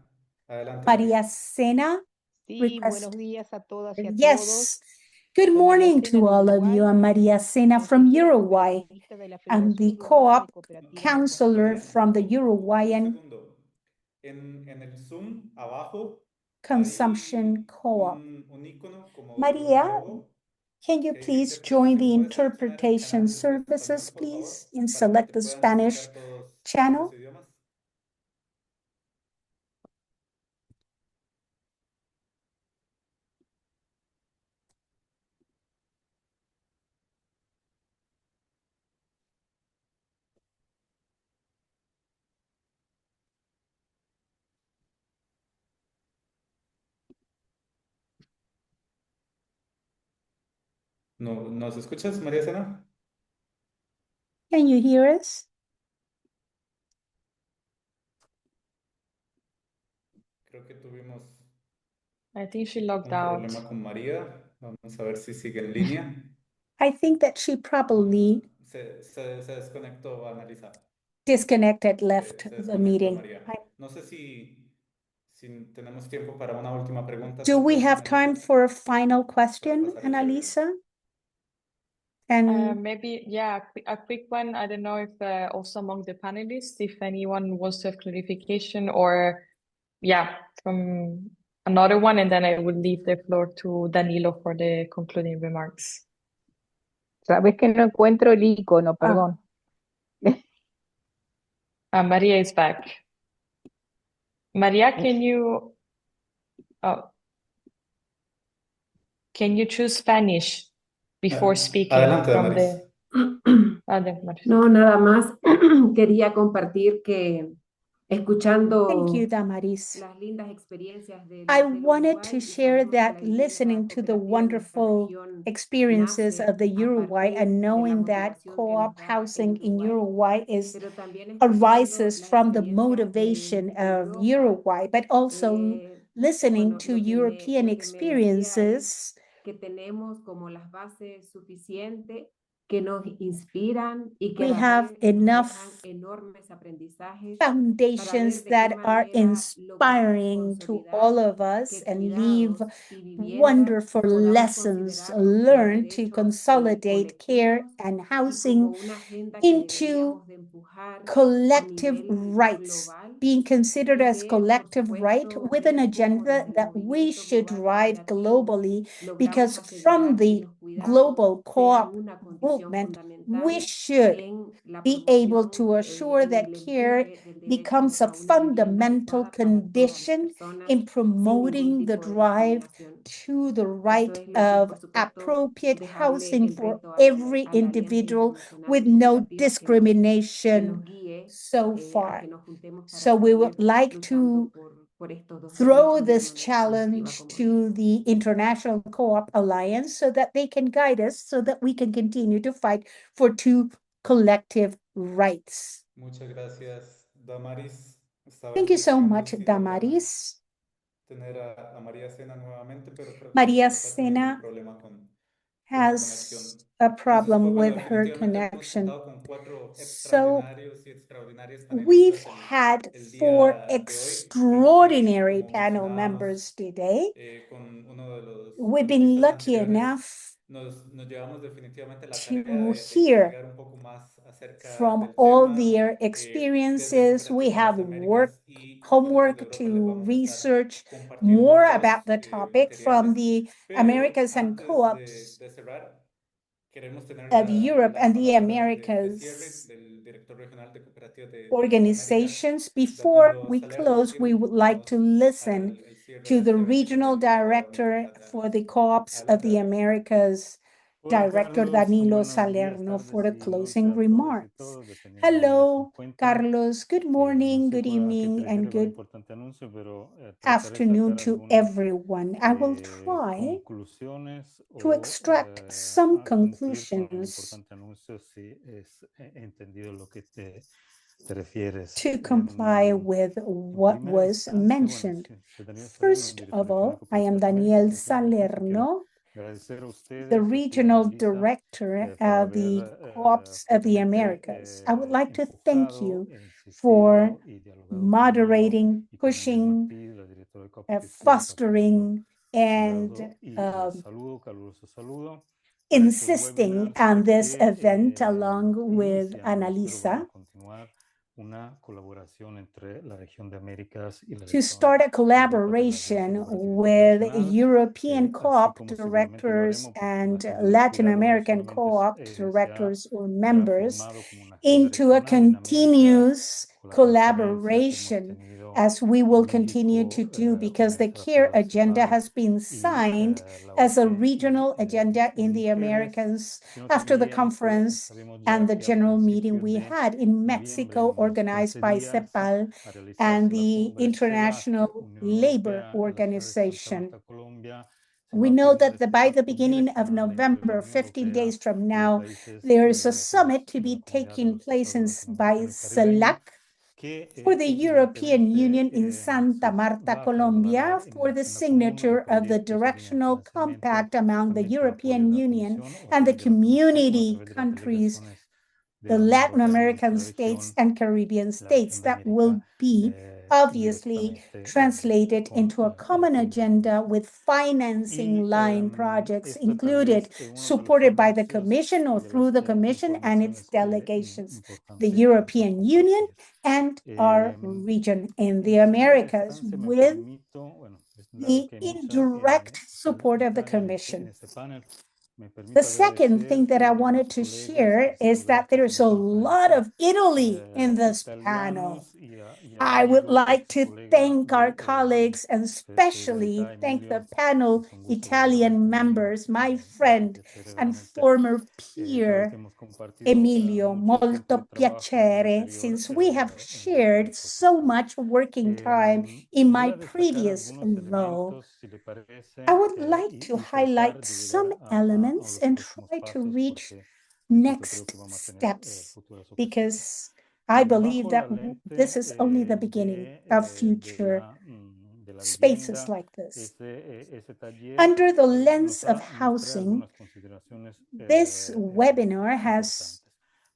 Adelante. María Sena. Sí, buenos días a todas y a todos. Yes. Good Soy María morning Sena to de all of Uruguay, you. I'm Maria Sena from consejera Uruguay. cooperativista de la I'm the Federación Uruguaya de co-op Cooperativas de counselor María, from the un Uruguayan segundo. En el Zoom abajo Consumption hay Co-op. un icono como de un Maria, logo can you que please dice join the presentación. ¿Puedes seleccionar el interpretation canal de services, español, por please, favor, and para que select te the puedan Spanish escuchar todos los channel? idiomas? ¿No, ¿nos escuchas, María Sena? Can you hear us? Creo que tuvimos I think she logged un out. problema con María. Vamos a ver si sigue en línea. I think that she probably Se desconectó, Analisa. disconnected, left Se the desconectó meeting. María. No sé si tenemos tiempo para una última pregunta. Do Tal we vez, have time Annalisa, for a final para question, pasar el breve. Annalisa? And Maybe, yeah, a quick one. I don't know if also among the panelists, if anyone wants to have clarification or, yeah, from another one, and then I would leave the floor to Danilo for the concluding remarks. Sabes que no encuentro el icono, perdón. Maria is back. Maria, can you choose Spanish before speaking Adelante, from Damaris. No, nada más quería compartir que escuchando thank you, Damaris. las lindas experiencias I del wanted to Uruguay y share sabemos que that la vivienda listening to the cooperativa en nuestra wonderful región experiences nace of the a Uruguay partir and de la knowing that motivación que co-op nos da el housing in Uruguay, Uruguay is pero también escuchando arises las from the experiencias motivation de of Europa, Uruguay, but also listening bueno, to European lo que me decía experiences. que tenemos como las bases suficientes que nos inspiran y que We a la have vez nos enough dejan enormes aprendizajes para ver foundations de qué that are manera logramos inspiring to consolidar all of us que and leave cuidados y vivienda wonderful podamos lessons considerarlos como learned to derechos consolidate care colectivos and y housing como una agenda que into deberíamos de empujar a collective nivel rights, global being considered y as que, por collective right supuesto, with an ver cómo agenda desde el that we movimiento should global drive cooperativo globally, logramos because from asegurar que the los cuidados global sean co-op una condición movement, we fundamental should en la be able promoción, to assure en that el care empuje del becomes derecho a a una vivienda fundamental adecuada para todas las condition personas in sin ningún promoting the tipo de drive discriminación. to the Eso right es lo que, of por supuesto, appropriate dejarle housing el for reto every a la Alianza individual Internacional with de no Cooperativas que nos discrimination guíe so a far. que nos juntemos para So we seguir would like luchando to por por estos dos throw derechos de this unión exclusiva challenge como to the International Co-op Alliance so that they can guide us, so that we can continue to fight for two collective rights. Muchas gracias, Damaris. Estaba Thank you so escuchando much, si podíamos Damaris. tener a María Cena nuevamente, pero creo que Maria está teniendo un Sena problema con la has conexión. a Entonces, pues problem bueno, with her definitivamente hemos connection. contado con cuatro So extraordinarios y extraordinarias we've panelistas had el 4 día de hoy. Y extraordinary como panel mencionábamos members today. con uno de los We've been panelistas lucky anteriores, enough nos llevamos definitivamente la tarea to de hear investigar un poco más acerca from del all tema. their Desde experiences. We Cooperativas have Las Américas y Cooperativas de homework Europa les to vamos a estar research compartiendo more about los the topic from materiales. the Pero Americas and antes Co-ops de cerrar, queremos tener of Europe las and the palabras de cierre Americas del director regional de Cooperativas de las Américas, organizations. Before Danilo we Salerno, close, we quien would like to nos haga listen el cierre to de the este evento y regional de la palabra muy director finales for the co-ops of the a Danilo. Americas, Hola Director Carlos, Danilo buenos días, Salerno, for tardes the y noche closing a todas y remarks. todos, dependiendo de dónde se Hello, encuentren. Carlos. Good No morning, sé good a qué se evening, and refiere con good importante anuncio, pero trataré de afternoon sacar to algunas everyone. I will try conclusiones to o extract some a cumplir con algún conclusions importante anuncio si es entendido lo que te refieres. to comply with En what primera was instancia, bueno, mentioned. soy Daniel Salerno, First director of regional de all, I am Cooperativas Daniel Américas. En primera instancia, quiero Salerno, agradecer a the ustedes y a ti, regional Annalisa, director por of haber the co-ops of the fuertemente Americas. I would like to thank empujado you e for insistido y dialogado conmigo moderating, y con Inés pushing, Martí, la directora de Cooperatives Europe, a quien mando fostering, and cuidado y saludo, caluroso saludo para estos insisting webinars on this que event along with inician y espero van a Annalisa continuar una colaboración entre la región de Américas y la to región start a de Europa de la Alianza collaboration Cooperativa with Internacional, European así co-op como seguramente lo directors haremos porque la and agenda de Latin cuidado no American solamente co-op se ha directors or members reafirmado como una agenda into a regional en Américas, continuous con la transparencia que hemos collaboration, tenido as we will en continue México, to do, because the organizada CARE por la agenda CEPAL has been y signed la as a OIT, regional agenda in the mujeres, Americas sino after the también que conference sabemos and ya the que a general meeting principios we de had in noviembre Mexico, en unos organized 15 by días CEPAL a and realizarse la the cumbre CELAC, International Unión Labor Europea, en la ciudad de Santa Organization. Marta, Colombia. Se va We a know firmar that este by the pacto beginning of bilateral entre la November, Unión 15 Europea days from y los now, países there's a summit to de la be Comunidad de taking los place Estados by Latinoamericanos y Caribeños, CELAC que for the European Union in evidentemente Santa Marta, va a trasladar Colombia, en for una the agenda común el signature of the proyecto y su línea de directional financiamiento, compact among the también con apoyo de European la Union Comisión o a and the través de la Comisión o a community través de las countries, delegaciones de the la Unión Latin Europea en American nuestra states región, and Caribbean la states región de that América, will be obviously directamente translated con into a la common coordinación. agenda with financing Y line projects esto tal included, vez es uno de los supported by the anuncios Commission or y de through las the Commission and its informaciones delegations, the importante a European Union compartir. and our Em, region in the En segunda Americas instancia, me with permito, bueno, dado the que hay mucha indirect support of the simultánea Commission. en este panel, me The permito second thing agradecer that I a los wanted to colegas y share is saludar that por there's a supuesto a la lot presencia of Italy in this panel. italianos y a un I would amigo, like ex to colega thank our colleagues and de la especially ITA, thank the Emilio. panel Es un gusto verdaderamente Italian members, my friend enriquecer and verdaderamente former todo lo que peer, hemos compartido, Emilio. mucho tiempo de Molto trabajo piacere, anterior since we have en la región de shared so Cooperatives. much working time in Voy my a destacar previous algunos role. elementos, si le I parece, would like to y tratar highlight de some llegar a elements los and próximos try to pasos, reach porque en efecto creo next que vamos a tener steps futuras ocasiones. because I believe Bajo that la this lente is only the beginning of future de la spaces vivienda, like this. ese taller Under the nos lens of trae housing, algunas consideraciones this webinar has importantes.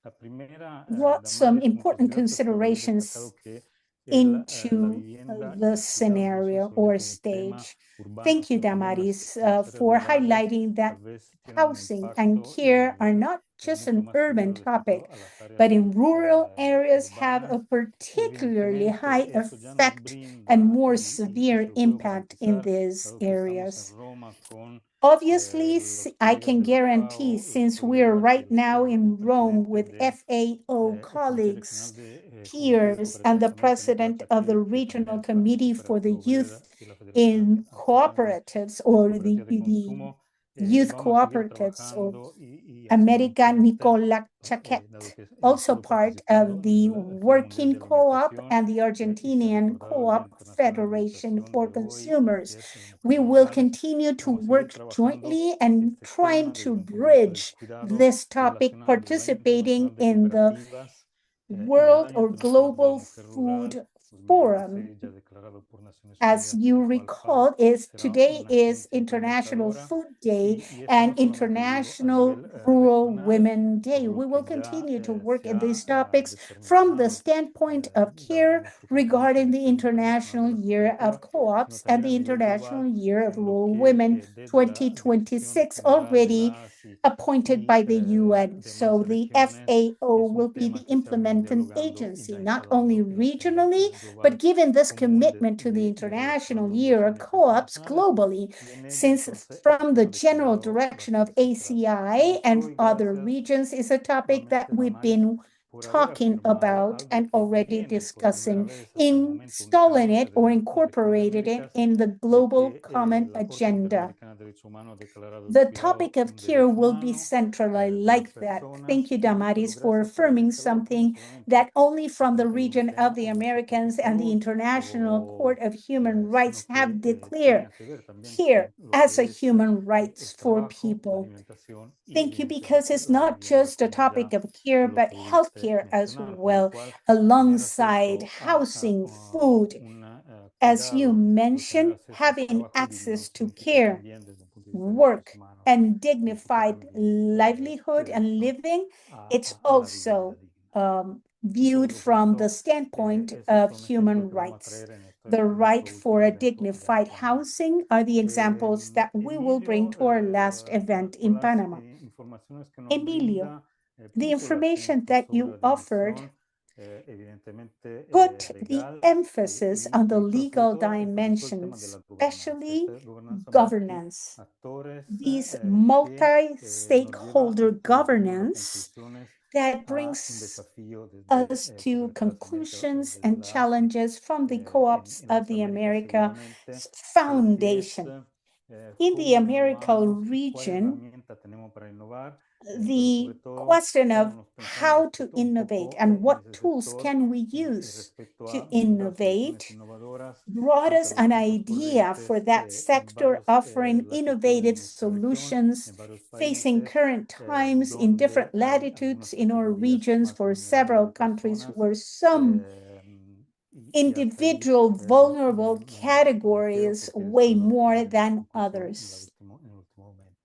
La primera, brought some Damaris, como important consideraste, es por haber considerations destacado que la into vivienda y the el cuidado no son scenario or solamente un tema stage. urbano, Thank you, sino también Damaris, en las áreas for rurales highlighting tal that vez tienen un housing and impacto y un care are nivel not just mucho an más urban severo respecto topic, a las áreas but in rural areas have a urbanas. particularly high Evidentemente, eso ya nos effect and brinda, more y severe se lo puedo impact in garantizar, these dado que estamos en areas. Roma con Obviously, los I colegas can de la guarantee, FAO, los since we're colegas y right now el in Rome presidente with del FAO Comité colleagues, Regional de Juventud de peers, and Cooperativas the Américas, Nicolás president of the Achir, que también Regional es parte de Committee for the Cooperativa Youth Obrera y la Federación in Argentina cooperatives or Cooperativas de the Consumo, youth vamos a seguir cooperatives, or trabajando y America haciendo un puente, Nicola dado Chaquet, que also estuve part participando of the en el Foro Mundial Working de Co-op Alimentación and the y se Argentinian recordaba el Día Co-op Internacional de Federation Alimentación for de hoy y Consumers. que es de las We mujeres will rurales. continue to Vamos a seguir work trabajando jointly and este trying tema to desde un punto de vista del bridge cuidado this topic, relacionado al Año participating Internacional de in the Cooperativas y al World Año or Internacional de la Global Mujer Rural Food 2026, Forum. ya declarado por Naciones As Unidas y you el cual FAO recall, is será today una is agencia International implementadora. Food Day Y esto and no solamente lo digo a International nivel Rural regional, Women por Day. lo We will que ya continue to work se in these ha topics from the determinado, standpoint of dado care nuestro compromiso regarding de the este Año Internacional de International la Year of Cooperativa, sino Co-ops and también a the nivel International global, Year of en lo Rural que Women desde la Dirección 2026, General de already la ASI appointed y by the UN. demás So the regiones, FAO es un will be tema the que se ha venido implementing dialogando y agency, ya not only instalando en la agenda regionally, but global given this común commitment to the de International relacionando Year dos of metas co-ops nacionales. globally, Y en ella since entonces el from the tema de general cuidado va a direction ser of central. ACI and Mucho y other gracias regions is a topic that nuevamente, we've Damaris, been por haber talking afirmado about algo and que already viene por primera discussing, vez hasta el momento installing únicamente it or desde Cumbre incorporated it Américas, in the de global que common la Corte agenda. Interamericana de Derechos Humanos ha declarado el The cuidado topic of un care derecho will be humano central. I de las like that. personas, Thank you, pero Damaris, for gracias a affirming este voto no something solamente that only la from the Corte region of Europea the o nuestro Americans and the protectorado, International Court of Human sino Rights have que declared tenga que ver también care con lo as a que es human rights el for trabajo, la people. alimentación y Thank you, because evidentemente it's la not vivienda, just a como topic ya of care, lo but pudiste healthcare as mencionar, con lo well, cual tener alongside acceso a housing, food. un As you cuidado, pero tener mentioned, acceso a having trabajo digno access to significa care, también desde un punto de vista de derechos work, humanos, and significa dignified también livelihood and derecho living, it's a la vivienda also digna. Y por viewed from the supuesto, standpoint esos of son ejemplos human que vamos a rights. traer The en nuestro right for último a evento allá en dignified Panamá. housing are the examples that we will bring Emilio, to our last event con in las Panama. informaciones que nos Emilio, brinda, the puso el information acento that sobre you la offered dimensión evidentemente put the legal, emphasis on the pero sobre legal todo enfatizó el tema de dimensions, la gobernanza, especially esta gobernanza governance. multiactores These que nos lleva multi-stakeholder hasta determinadas governance conclusiones that a un brings desafío desde, us to precisamente conclusions desde and la ASI challenges from the co-ops en of las the Américas America seguramente, lo que es Foundation. In the cómo America innovamos, cuál region, herramienta tenemos para innovar, pero sobre the todo question cómo of nos pensamos how to respecto un innovate poco and en what ese tools sector can we y use respecto to a brindar soluciones innovate innovadoras brought frente a us los an retos idea for corrientes that en sector varias offering latitudes de innovative nuestra región, solutions en varios facing países, current times in donde different hay latitudes algunas in our categorías regions más for vulnerables several de countries personas where some eh, y hasta ahí individual vulnerable me quedo categories porque weigh esto es lo que more traeré en la than conclusión others. en el último momento.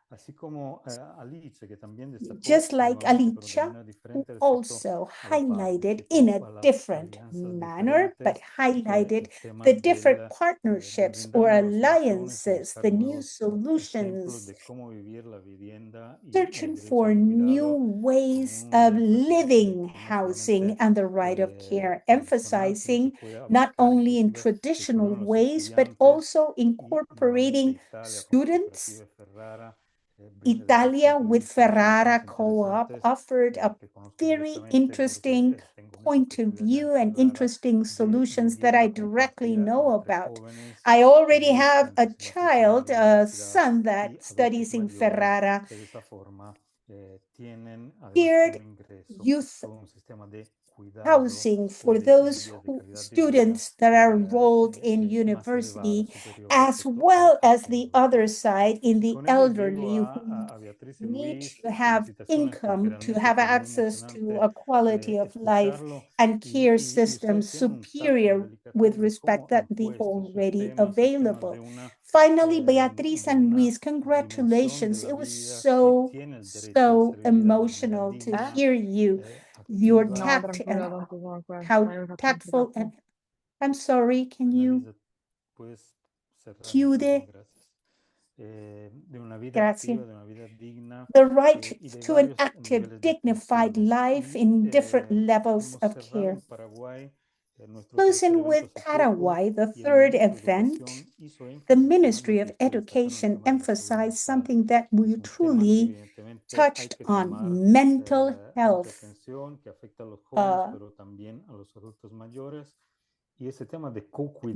Así como Alice, que también destacó Just like nuevamente, pero de Alicia, manera who diferente respecto also a la paz, highlighted in respecto a a las different alianzas manner, but diferentes, highlighted el tema the different de partnerships brindar or nuevas soluciones y alliances, buscar the new nuevos ejemplos solutions, de cómo vivir la vivienda y el searching derecho for al new cuidado, con ways un of énfasis living que no housing solamente and the right of care, tradicional, sino que emphasizing puede not abarcar only in inclusive el traditional problema de los ways, but estudiantes also y nuevamente incorporating Italia con su students. cooperativa Ferrara brinda desde ese Italia punto de with vista soluciones Ferrara Co-op interesantes offered a que conozco very directamente porque interesting tengo un hijo que point of estudia allá en view and Ferrara interesting de solutions that I vivienda directly compartida know entre about. jóvenes I already have a adolescentes en la próxima child, a universidad son that y adultos studies in mayores Ferrara, que de esa forma tienen, además que shared un ingreso, youth todo un sistema de cuidado housing o for de those vías de calidad de vida students that are enrolled in más elevada, university, superior as respecto well a as quienes the no lo other tienen. side in Y the con ello llego elderly who a Beatriz y need Luis, to have felicitaciones porque income to realmente have fue muy access to emocionante a quality of life escucharlo and care y ustedes systems tienen un tacto, una superior with delicadez de respect cómo that han the puesto sus already temas y sus temas available. Finally, Beatriz de and una Luis, dimensión de congratulations. la It was vida que so, tiene el derecho de so ser vivida de manera emotional to digna, hear you, your activa. No, tact and tranquilo, continúa, pues. how Hay un rato tactful complicado. and I'm sorry, can you Analiza, puedes cerrar mi cue perdón, the gracias. De una vida gracias. activa, de una vida digna The right y de to an varios active, niveles de dignified atenciones. life Y in different levels hemos of cerrado care. en Paraguay nuestro tercer Closing evento with hace poco Paraguay, the y el third Ministro de event, Educación hizo the énfasis en algo Ministry que of ustedes destacan, el Education tema de la salud emphasized mental. something that we Es un tema que truly evidentemente hay touched que on tomar mental mucha health. atención, que afecta a los jóvenes, Uh, pero también a los adultos mayores.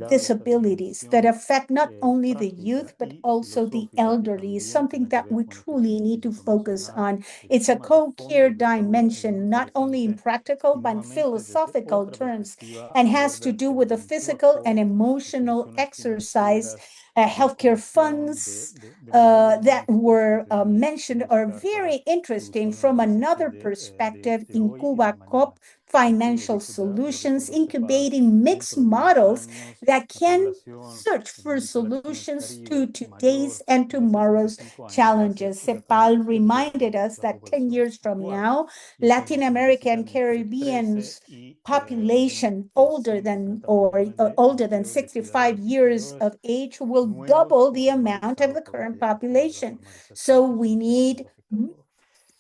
disabilities that affect not only the youth, but also the elderly, is something that we truly need to focus on. It's a co-care dimension, not only in practical, but in philosophical terms, and has to do with the physical and emotional exercise. Healthcare funds that were mentioned are very interesting from another perspective in Cuba COP financial solutions, incubating mixed models that can search for solutions to today's and tomorrow's challenges. CEPAL reminded us that 10 years from now, Latin America and Caribbean's population older than 65 years of age will double the amount of the current population. So we need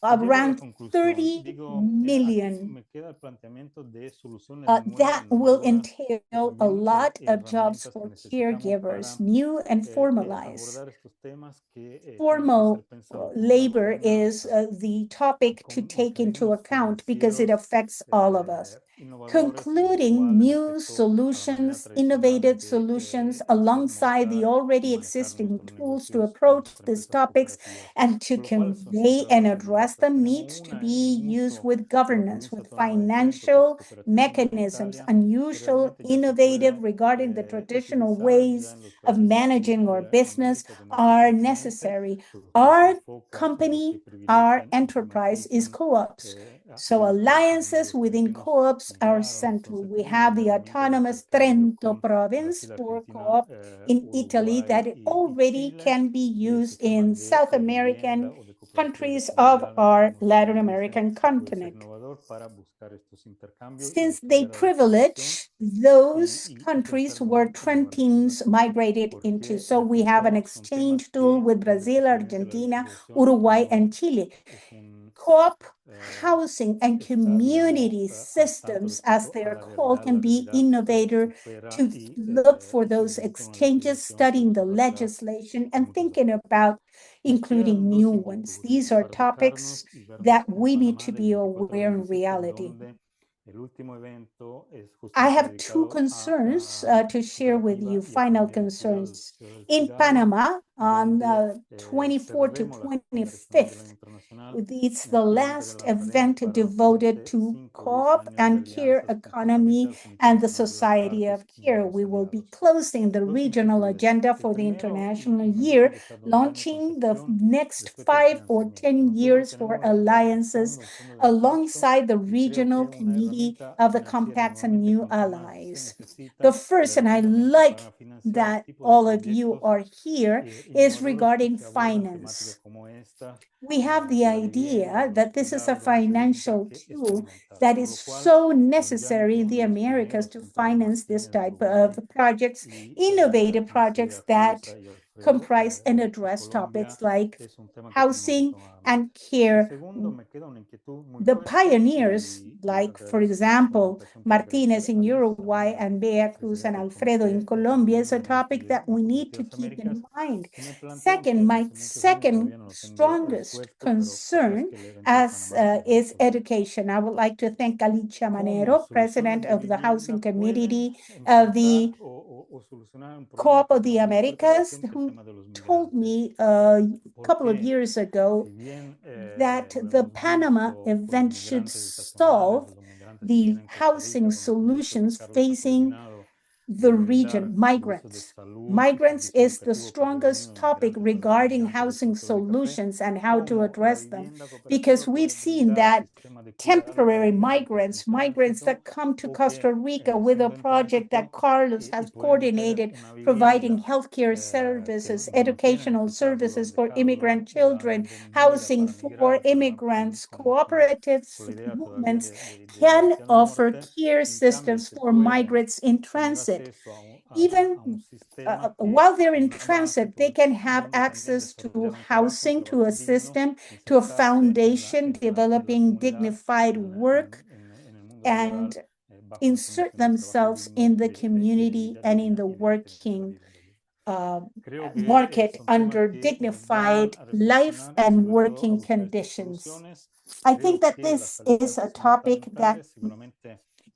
around 30 million. That will entail a lot of jobs for caregivers, new and formalized. Formal labor is the topic to take into account because it affects all of us. Concluding new solutions, innovative solutions alongside the already existing tools to approach these topics and to convey and address them needs to be used with governance, with financial mechanisms, unusual, innovative regarding the traditional ways of managing our business are necessary. Our company, our enterprise is co-ops. So alliances within co-ops are central. We have the autonomous Trento province for co-op in Italy that already can be used in South American countries of our Latin American continent. Since they privilege those countries where Trentines migrated into. So we have an exchange tool with Brazil, Argentina, Uruguay, and Chile. Co-op housing and community systems, as they're called, can be innovator to look for those exchanges, studying the legislation, and thinking about including new ones. These are topics that we need to be aware in reality. I have two concerns to share with you, final concerns. In Panama, on 24th to 25th, it's the last event devoted to co-op and care economy and the society of care. We will be closing the regional agenda for the international year, launching the next 5 or 10 years for alliances alongside the regional committee of the compacts and new allies. The first, and I like that all of you are here, is regarding finance. We have the idea that this is a financial tool that is so necessary in the Americas to finance this type of projects, innovative projects that comprise and address topics like housing and care. The pioneers, like, for example, Martinez in Uruguay and Bea Cruz and Alfredo in Colombia, is a topic that we need to keep in mind. Second, my second strongest concern is education. I would like to thank Alicia Manero, President of the Housing Committee of the Co-op of the Americas, who told me a couple of years ago that the Panama event should solve the housing solutions facing the region, migrants. Migrants is the strongest topic regarding housing solutions and how to address them, because we've seen that temporary migrants that come to Costa Rica with a project that Carlos has coordinated, providing healthcare services, educational services for immigrant children, housing for immigrants, cooperatives, movements can offer care systems for migrants in transit. Even while they're in transit, they can have access to housing, to a system, to a foundation, developing dignified work, and insert themselves in the community and in the working market under dignified life and working conditions. I think that this is a topic that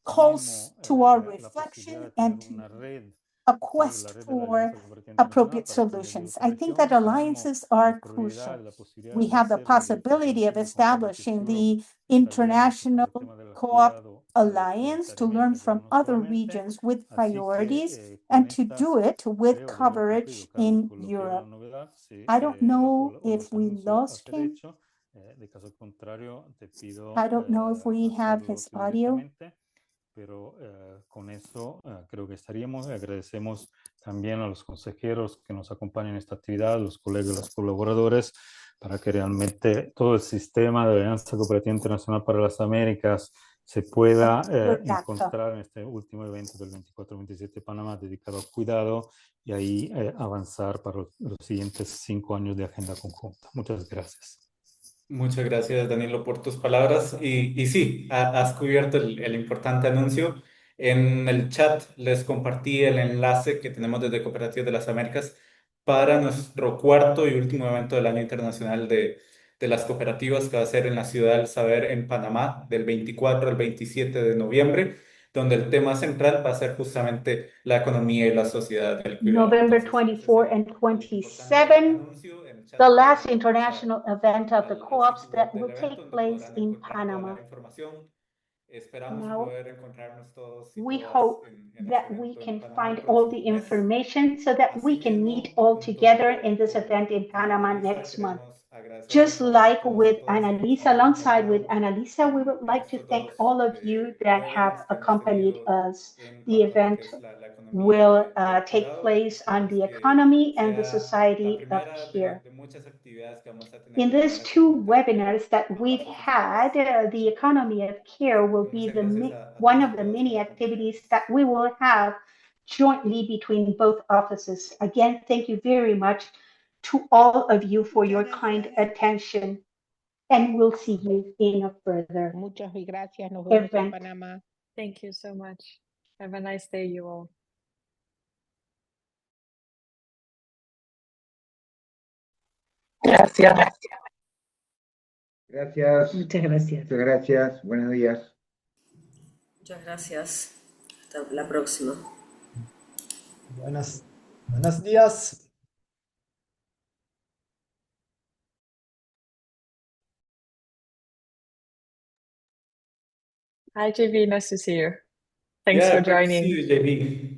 calls to our la reflection posibilidad de and tener to una red, a la quest red de la for Alianza Cooperativa Internacional appropriate para este medio de solutions. I think that operación. Tenemos alliances la are prioridad crucial. y la posibilidad We de have the hacerlo de possibility of conjunto con Cooperative establishing Europe, the esta alianza por International el tema del Co-op cuidado Alliance to learn prioritariamente, pero from no other solamente. regions with Así priorities que con and to do estas it with creo que hemos cumplido, coverage Carlos, in con lo que era la Europe. novedad, sí, I don't o, know o los if we anuncios a lost ser him. hecho. De caso contrario, te pido I don't know if we have hacerlo his tú audio. directamente, pero con eso creo que estaríamos. Agradecemos también a los consejeros que nos acompañan en esta actividad, los colegas, los colaboradores, para que realmente todo el sistema de Alianza Cooperativa Internacional para las Américas se pueda encontrar en este último evento del 24-27 de Panamá dedicado al cuidado y ahí avanzar para los siguientes 5 años de agenda conjunta. Muchas gracias. Muchas gracias, Danilo, por tus palabras. Y sí, has cubierto el importante anuncio. En el chat les compartí el enlace que tenemos desde Cooperativas de las Américas para nuestro cuarto y último evento del año internacional de las cooperativas, que va a ser en la Ciudad del Saber en Panamá, del 24 al 27 de noviembre, donde el tema central va a ser justamente la economía y la sociedad del cuidado. November Entonces, ese es 24 and el importante 27, anuncio. En el chat the last pueden ingresar international event of the al co-ops sitio web that del will evento, take donde place podrán in encontrar toda Panama. la información. Esperamos Now, poder encontrarnos todos y we todas hope en este that we evento en can Panamá el find all the próximo mes. information so that we can meet Asimismo, all together junto in this event in con Panama Annalisa, next month. queremos agradecerles Just a like todos y with todas que nos Annalisa, han alongside with acompañado Annalisa, we would en like to estos thank dos all of you that have webinars que hemos accompanied tenido us. en The cuanto a lo que event es la economía will del take cuidado. place on Esperamos the que economy and the sea la society of primera care. de muchas actividades que vamos a tener In de these manera two conjunta webinars that a we've pasos had, agigantados. the economy of care will be Muchas gracias a one todos y of the todas por many activities acompañarnos. that we will have jointly between both offices. Again, thank you very much to all of you for your kind attention, and we'll see you in a further Muchas gracias. Nos vemos en event. Panamá. Thank you so much. Have a nice day, you all. Gracias. Gracias. Muchas gracias. Muchas gracias. Buenos días. Muchas gracias. Hasta la próxima. Buenos días. Hi, JV. Nice to see you. Thanks for Great to see joining. you, JB.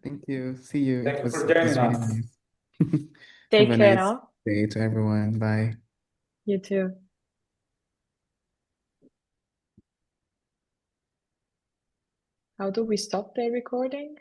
Thank you. See you. Thank It you was for it was joining really us. nice. Have Take a care nice now. day to everyone. Bye. You too. How do we stop the recording?